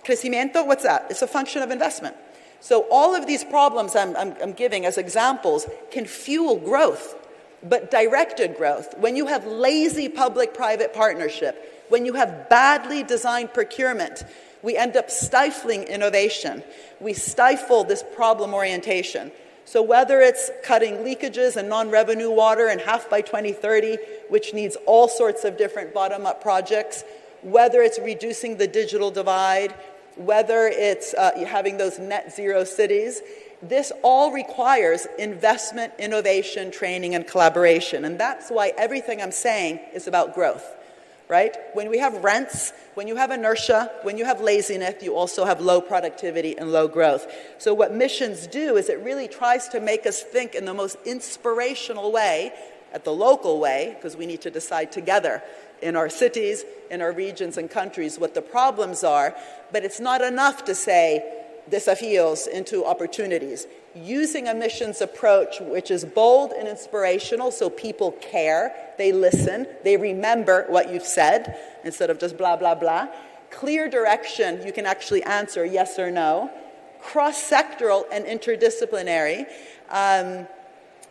crecimiento, what's that? It's a function of investment. So all of these problems I'm giving as examples can fuel growth, but directed growth. When you have lazy public-private partnership, when you have badly designed procurement, we end up stifling innovation. We stifle this problem orientation. So whether it's cutting leakages and non-revenue water in half by 2030, which needs all sorts of different bottom-up projects, whether it's reducing the digital divide, whether it's having those net zero cities, this all requires investment, innovation, training, and collaboration. And that's why everything I'm saying is about growth, right? When we have rents, when you have inertia, when you have laziness, you also have low productivity and low growth. So what missions do is it really tries to make us think in the most inspirational way, at the local way, because we need to decide together in our cities, in our regions and countries what the problems are, but it's not enough to say desafíos into opportunities. Using a missions approach which is bold and inspirational so people care, they listen, they remember what you've said instead of just blah, blah, blah. Clear direction, you can actually answer yes or no. Cross-sectoral and interdisciplinary.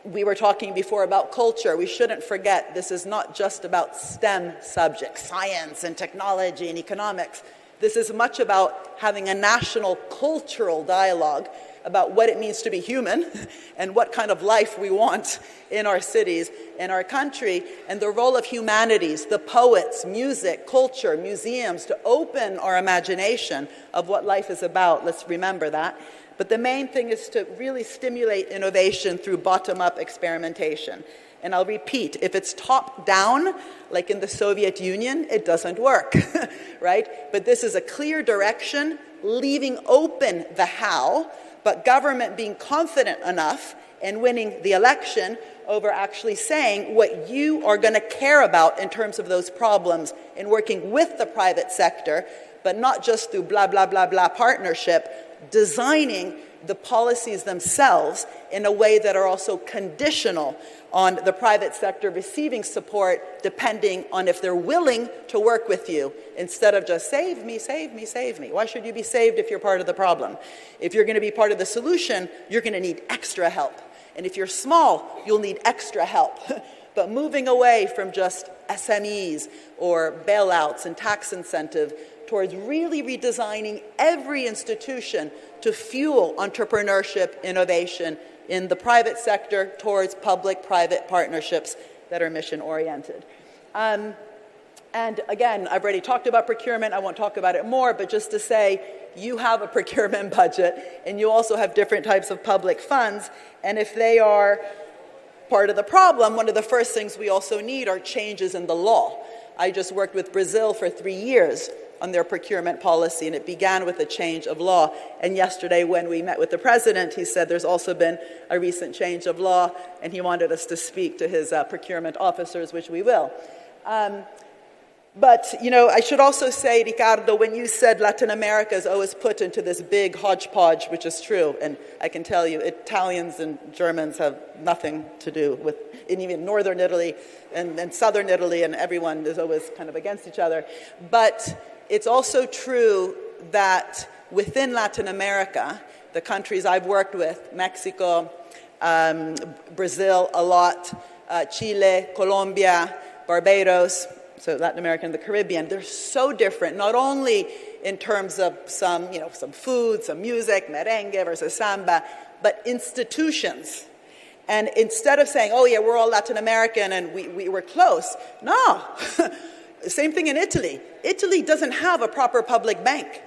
We were talking before about culture. We shouldn't forget this is not just about STEM subjects, science and technology and economics. This is much about having a national cultural dialogue about what it means to be human and what kind of life we want in our cities, in our country, and the role of humanities, the poets, music, culture, museums, to open our imagination of what life is about. Let's remember that. But the main thing is to really stimulate innovation through bottom-up experimentation. And I'll repeat, if it's top-down, like in the Soviet Union, it doesn't work, right? But this is a clear direction, leaving open the how, but government being confident enough and winning the election over actually saying what you are going to care about in terms of those problems and working with the private sector, but not just through blah, blah, blah, blah partnership, designing the policies themselves in a way that are also conditional on the private sector receiving support depending on if they're willing to work with you instead of just save me, save me, save me. Why should you be saved if you're part of the problem? If you're going to be part of the solution, you're going to need extra help. And if you're small, you'll need extra help. But moving away from just SMEs or bailouts and tax incentive towards really redesigning every institution to fuel entrepreneurship, innovation in the private sector towards public-private partnerships that are mission-oriented. And again, I've already talked about procurement. I won't talk about it more, but just to say, you have a procurement budget, and you also have different types of public funds, and if they are part of the problem, one of the first things we also need are changes in the law. I just worked with Brazil for 3 years on their procurement policy, and it began with a change of law. And yesterday when we met with the president, he said there's also been a recent change of law, and he wanted us to speak to his procurement officers, which we will. But, you know, I should also say, Ricardo, when you said Latin America is always put into this big hodgepodge, which is true, and I can tell you Italians and Germans have nothing to do with, and even northern Italy and southern Italy, and everyone is always kind of against each other. But it's also true that within Latin America, the countries I've worked with, Mexico, Brazil a lot, Chile, Colombia, Barbados, so Latin America and the Caribbean, they're so different, not only in terms of some food, some music, merengue versus samba, but institutions. And instead of saying, oh yeah, we're all Latin American and we're close, no. Same thing in Italy. Italy doesn't have a proper public bank.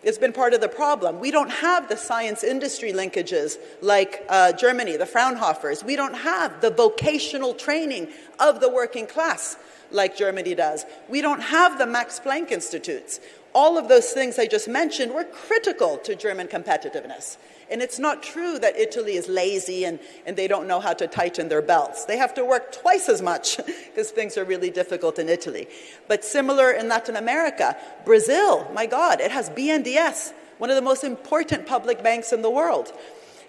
It's been part of the problem. We don't have the science-industry linkages like Germany, the Fraunhofers. We don't have the vocational training of the working class like Germany does. We don't have the Max Planck Institutes. All of those things I just mentioned were critical to German competitiveness. And it's not true that Italy is lazy and they don't know how to tighten their belts. They have to work twice as much because things are really difficult in Italy. But similar in Latin America, Brazil, my God, it has BNDES, one of the most important public banks in the world.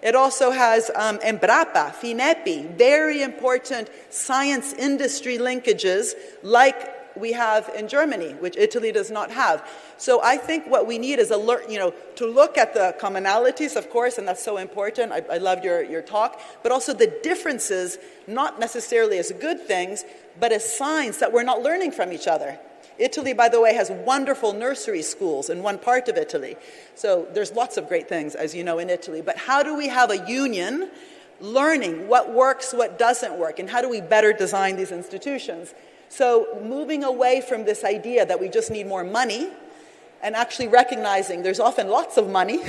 It also has Embrapa, FINEP, very important science industry linkages like we have in Germany, which Italy does not have. So I think what we need is to look at the commonalities, of course, and that's so important. I loved your talk, but also the differences, not necessarily as good things, but as signs that we're not learning from each other. Italy, by the way, has wonderful nursery schools in one part of Italy. So there's lots of great things, as you know, in Italy. But how do we have a union learning what works, what doesn't work, and how do we better design these institutions? So moving away from this idea that we just need more money and actually recognizing there's often lots of money,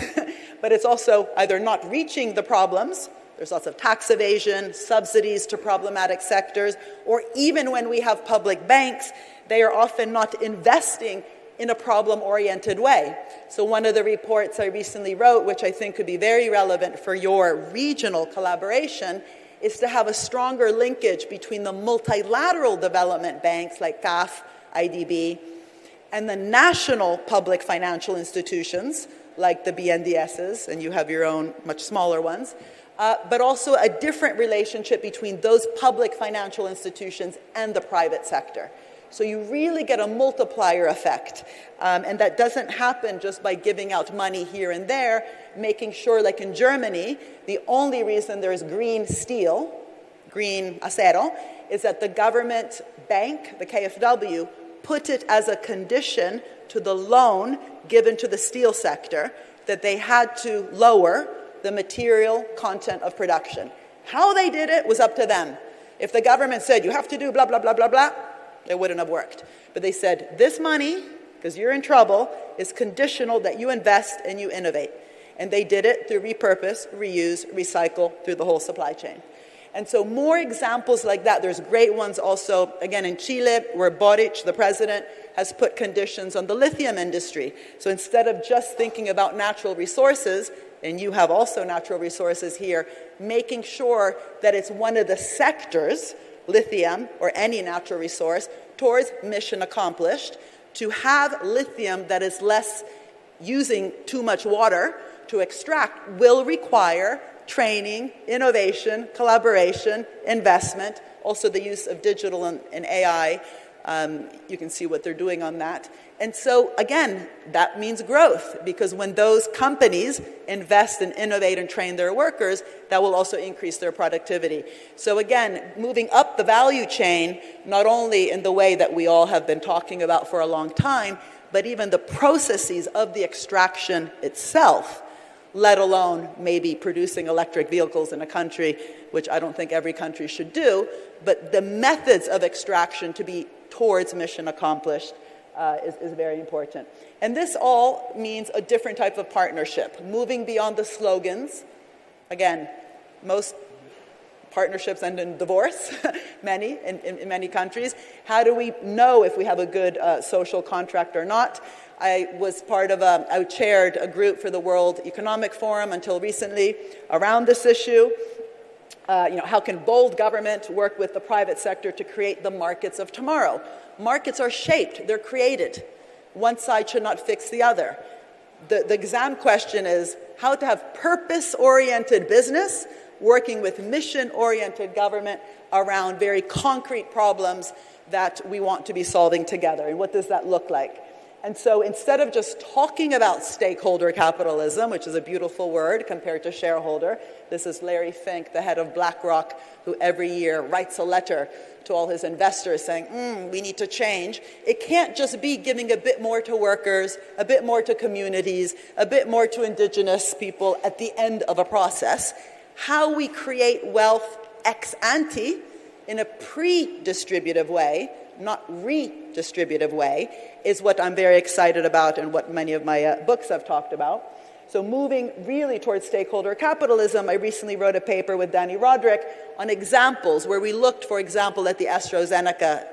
but it's also either not reaching the problems, there's lots of tax evasion, subsidies to problematic sectors, or even when we have public banks, they are often not investing in a problem-oriented way. So one of the reports I recently wrote, which I think could be very relevant for your regional collaboration, is to have a stronger linkage between the multilateral development banks like CAF, IDB, and the national public financial institutions like the BNDESs, and you have your own much smaller ones, but also a different relationship between those public financial institutions and the private sector. So you really get a multiplier effect, and that doesn't happen just by giving out money here and there, making sure, like in Germany, the only reason there's green steel, green acero, is that the government bank, the KfW, put it as a condition to the loan given to the steel sector that they had to lower the material content of production. How they did it was up to them. If the government said, you have to do blah, blah, blah, blah, blah, it wouldn't have worked. But they said, this money, because you're in trouble, is conditional that you invest and you innovate. And they did it through repurpose, reuse, recycle, through the whole supply chain. And so more examples like that. There's great ones also, again, in Chile, where Boric, the president, has put conditions on the lithium industry. So instead of just thinking about natural resources, and you have also natural resources here, making sure that it's one of the sectors, lithium or any natural resource, towards mission accomplished, to have lithium that is less using too much water to extract will require training, innovation, collaboration, investment, also the use of digital and AI. You can see what they're doing on that. And so, again, that means growth, because when those companies invest and innovate and train their workers, that will also increase their productivity. So again, moving up the value chain, not only in the way that we all have been talking about for a long time, but even the processes of the extraction itself, let alone maybe producing electric vehicles in a country, which I don't think every country should do, but the methods of extraction to be towards mission accomplished is very important. And this all means a different type of partnership, moving beyond the slogans. Again, most partnerships end in divorce, many, in many countries. How do we know if we have a good social contract or not? I chaired a group for the World Economic Forum until recently around this issue. How can bold government work with the private sector to create the markets of tomorrow? Markets are shaped, they're created. One side should not fix the other. The exam question is how to have purpose-oriented business working with mission-oriented government around very concrete problems that we want to be solving together. And what does that look like? And so instead of just talking about stakeholder capitalism, which is a beautiful word compared to shareholder, this is Larry Fink, the head of BlackRock, who every year writes a letter to all his investors saying, we need to change. It can't just be giving a bit more to workers, a bit more to communities, a bit more to indigenous people at the end of a process. How we create wealth ex ante in a pre-distributive way, not redistributive way, is what I'm very excited about and what many of my books have talked about. So moving really towards stakeholder capitalism, I recently wrote a paper with Danny Roderick on examples where we looked, for example, at the AstraZeneca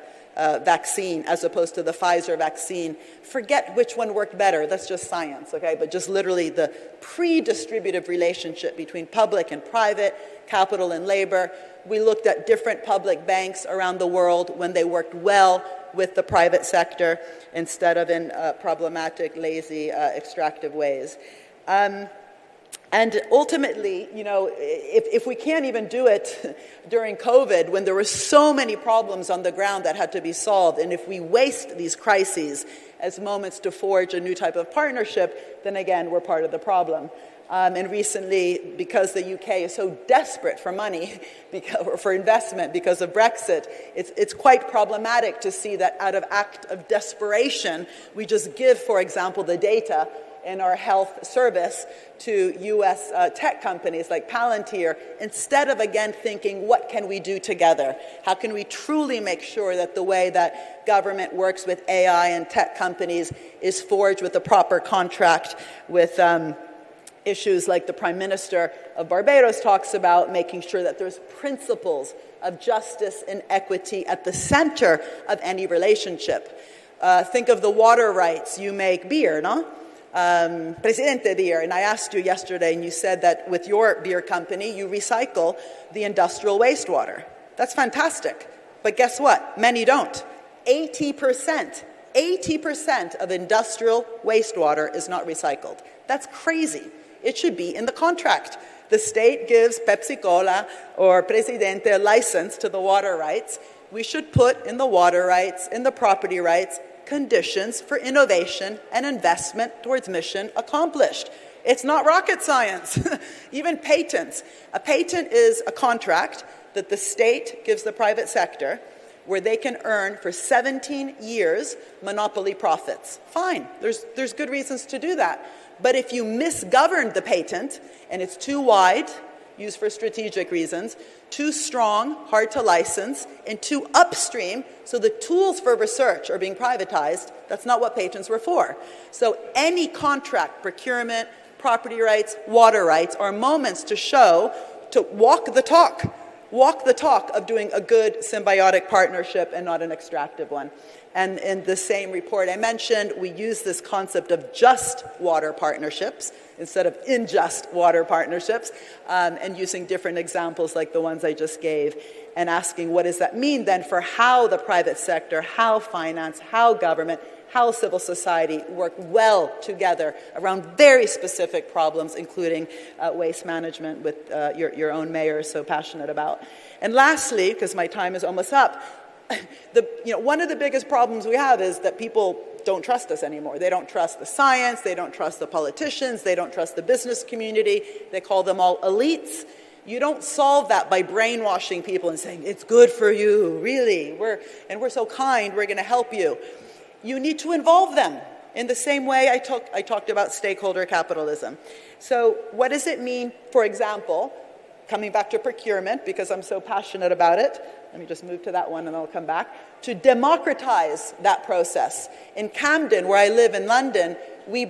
vaccine as opposed to the Pfizer vaccine. Forget which one worked better, that's just science, okay? But just literally the pre-distributive relationship between public and private, capital and labor. We looked at different public banks around the world when they worked well with the private sector instead of in problematic, lazy, extractive ways. And ultimately, you know, if we can't even do it during COVID when there were so many problems on the ground that had to be solved, and if we waste these crises as moments to forge a new type of partnership, then again, we're part of the problem. And recently, because the UK is so desperate for money, for investment because of Brexit, it's quite problematic to see that out of act of desperation, we just give, for example, the data in our health service to U.S. tech companies like Palantir, instead of, again, thinking, what can we do together? How can we truly make sure that the way that government works with AI and tech companies is forged with the proper contract with issues like the Prime Minister of Barbados talks about, making sure that there's principles of justice and equity at the center of any relationship. Think of the water rights. You make beer, no? Presidente beer, and I asked you yesterday, and you said that with your beer company, you recycle the industrial wastewater. That's fantastic. But guess what? Many don't. 80% of industrial wastewater is not recycled. That's crazy. It should be in the contract. The state gives Pepsi Cola or Presidente a license to the water rights. We should put in the water rights, in the property rights, conditions for innovation and investment towards mission accomplished. It's not rocket science. Even patents. A patent is a contract that the state gives the private sector where they can earn for 17 years monopoly profits. Fine, there's good reasons to do that. But if you misgovern the patent and it's too wide, used for strategic reasons, too strong, hard to license, and too upstream, so the tools for research are being privatized, that's not what patents were for. So any contract, procurement, property rights, water rights are moments to show, to walk the talk of doing a good symbiotic partnership and not an extractive one. And in the same report I mentioned, we use this concept of just water partnerships instead of unjust water partnerships, and using different examples like the ones I just gave, and asking what does that mean then for how the private sector, how finance, how government, how civil society work well together around very specific problems, including waste management, with your own mayor is so passionate about. And lastly, because my time is almost up, one of the biggest problems we have is that people don't trust us anymore. They don't trust the science, they don't trust the politicians, they don't trust the business community. They call them all elites. You don't solve that by brainwashing people and saying, it's good for you, really, we're so kind, we're going to help you. You need to involve them in the same way I talked about stakeholder capitalism. So what does it mean, for example, coming back to procurement, because I'm so passionate about it, let me just move to that one and I'll come back, to democratize that process. In Camden, where I live in London, we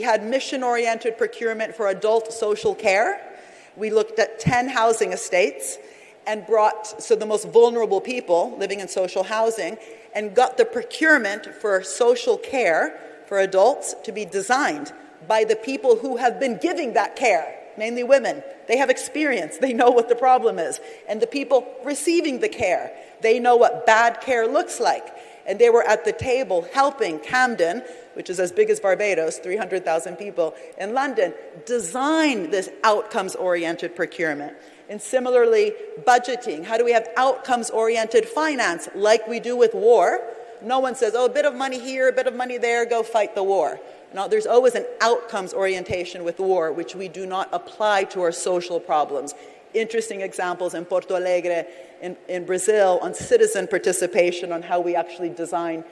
had mission-oriented procurement for adult social care. We looked at 10 housing estates and brought the most vulnerable people living in social housing and got the procurement for social care for adults to be designed by the people who have been giving that care, mainly women. They have experience. They know what the problem is. And the people receiving the care, they know what bad care looks like. And they were at the table helping Camden, which is as big as Barbados, 300,000 people, in London, design this outcomes-oriented procurement. And similarly, budgeting. How do we have outcomes-oriented finance like we do with war? No one says, oh, a bit of money here, a bit of money there, go fight the war. No, there's always an outcomes orientation with war, which we do not apply to our social problems. Interesting examples in Porto Alegre, in Brazil, on citizen participation, on how we actually design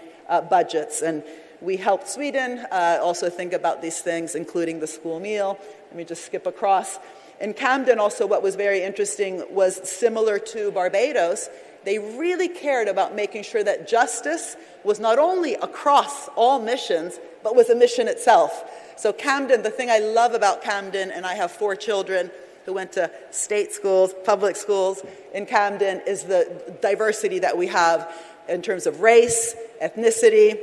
budgets. And we helped Sweden also think about these things, including the school meal. Let me just skip across. In Camden also, what was very interesting was similar to Barbados, they really cared about making sure that justice was not only across all missions, but was a mission itself. So Camden, the thing I love about Camden, and I have 4 children who went to state schools, public schools in Camden, is the diversity that we have in terms of race, ethnicity,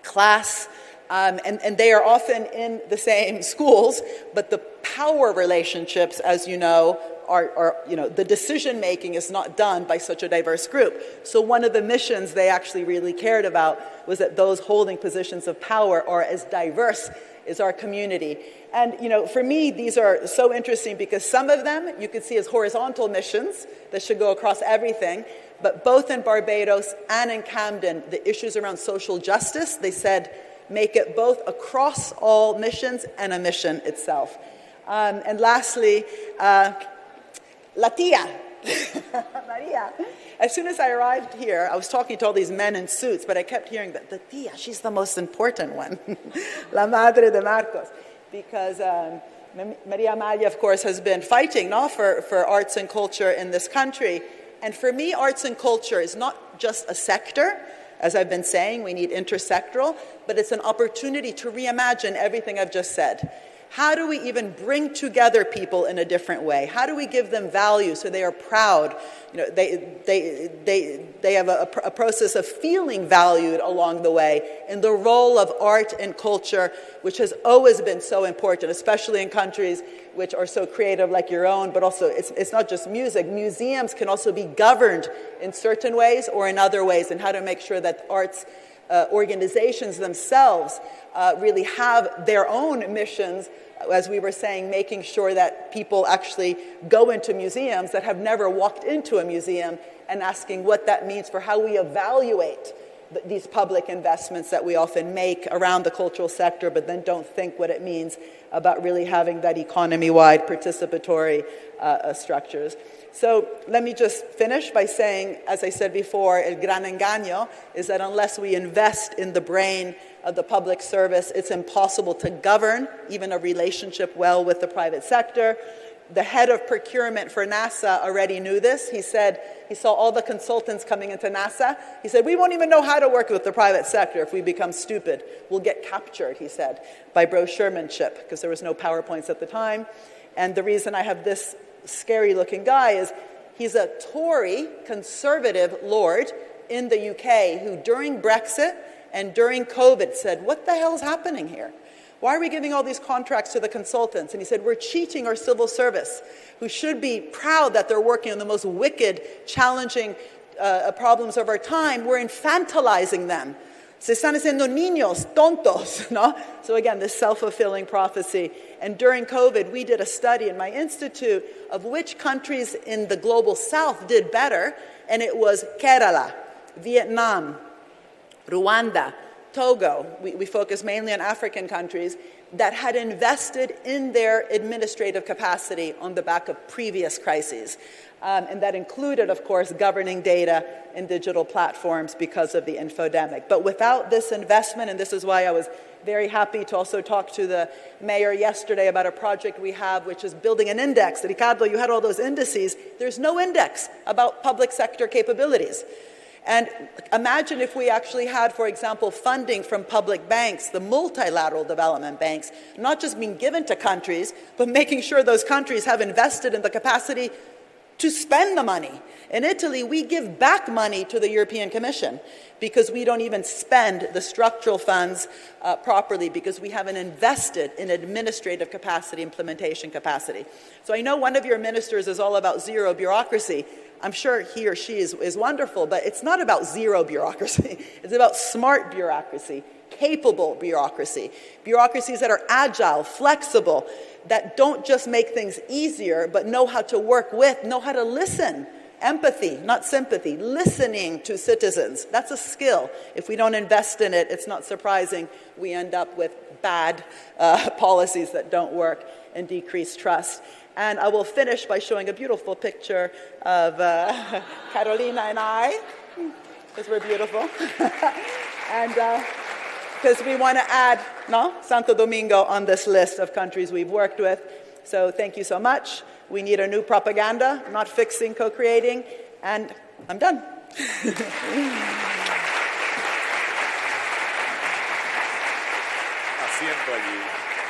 class, and they are often in the same schools, but the power relationships, as you know, are the decision making is not done by such a diverse group. So one of the missions they actually really cared about was that those holding positions of power are as diverse as our community. And for me, these are so interesting because some of them you could see as horizontal missions that should go across everything. But both in Barbados and in Camden, the issues around social justice, they said, make it both across all missions and a mission itself. And lastly, La Tia, Maria. As soon as I arrived here, I was talking to all these men in suits, but I kept hearing that the Tia, she's the most important one, La Madre de Marcos, because Maria Amalia, of course, has been fighting for arts and culture in this country. And for me, arts and culture is not just a sector. As I've been saying, we need intersectoral, but it's an opportunity to reimagine everything I've just said. How do we even bring together people in a different way? How do we give them value so they are proud? They have a process of feeling valued along the way. And the role of art and culture, which has always been so important, especially in countries which are so creative like your own, but also it's not just music. Museums can also be governed in certain ways or in other ways, and how to make sure that arts organizations themselves really have their own missions, as we were saying, making sure that people actually go into museums that have never walked into a museum and asking what that means for how we evaluate these public investments that we often make around the cultural sector, but then don't think what it means about really having that economy-wide participatory structures. So let me just finish by saying, as I said before, el gran engaño is that unless we invest in the brain of the public service, it's impossible to govern even a relationship well with the private sector. The head of procurement for NASA already knew this. He said he saw all the consultants coming into NASA. He said, we won't even know how to work with the private sector if we become stupid. We'll get captured, he said, by brochuremanship, because there was no PowerPoints at the time. And the reason I have this scary-looking guy is he's a Tory conservative lord in the UK who during Brexit and during COVID said, what the hell's happening here? Why are we giving all these contracts to the consultants? And he said, we're cheating our civil service, who should be proud that they're working on the most wicked, challenging problems of our time. We're infantilizing them. Se están haciendo niños, tontos, no? So again, this self-fulfilling prophecy. And during COVID, we did a study in my institute of which countries in the global south did better, and it was Kerala, Vietnam, Rwanda, Togo. We focus mainly on African countries that had invested in their administrative capacity on the back of previous crises. And that included, of course, governing data and digital platforms because of the infodemic. But without this investment, and this is why I was very happy to also talk to the mayor yesterday about a project we have, which is building an index. Ricardo, you had all those indices. There's no index about public sector capabilities. And imagine if we actually had, for example, funding from public banks, the multilateral development banks, not just being given to countries, but making sure those countries have invested in the capacity to spend the money. In Italy, we give back money to the European Commission because we don't even spend the structural funds properly because we haven't invested in administrative capacity, implementation capacity. So I know one of your ministers is all about zero bureaucracy. I'm sure he or she is wonderful, but it's not about zero bureaucracy. It's about smart bureaucracy, capable bureaucracy, bureaucracies that are agile, flexible, that don't just make things easier, but know how to work with, know how to listen. Empathy, not sympathy, listening to citizens. That's a skill. If we don't invest in it, it's not surprising we end up with bad policies that don't work and decrease trust. And I will finish by showing a beautiful picture of Carolina and I, because we're beautiful. And because we want to add Santo Domingo on this list of countries we've worked with. So thank you so much. We need a new propaganda, not fixing, co-creating. And I'm done. Asiento allí.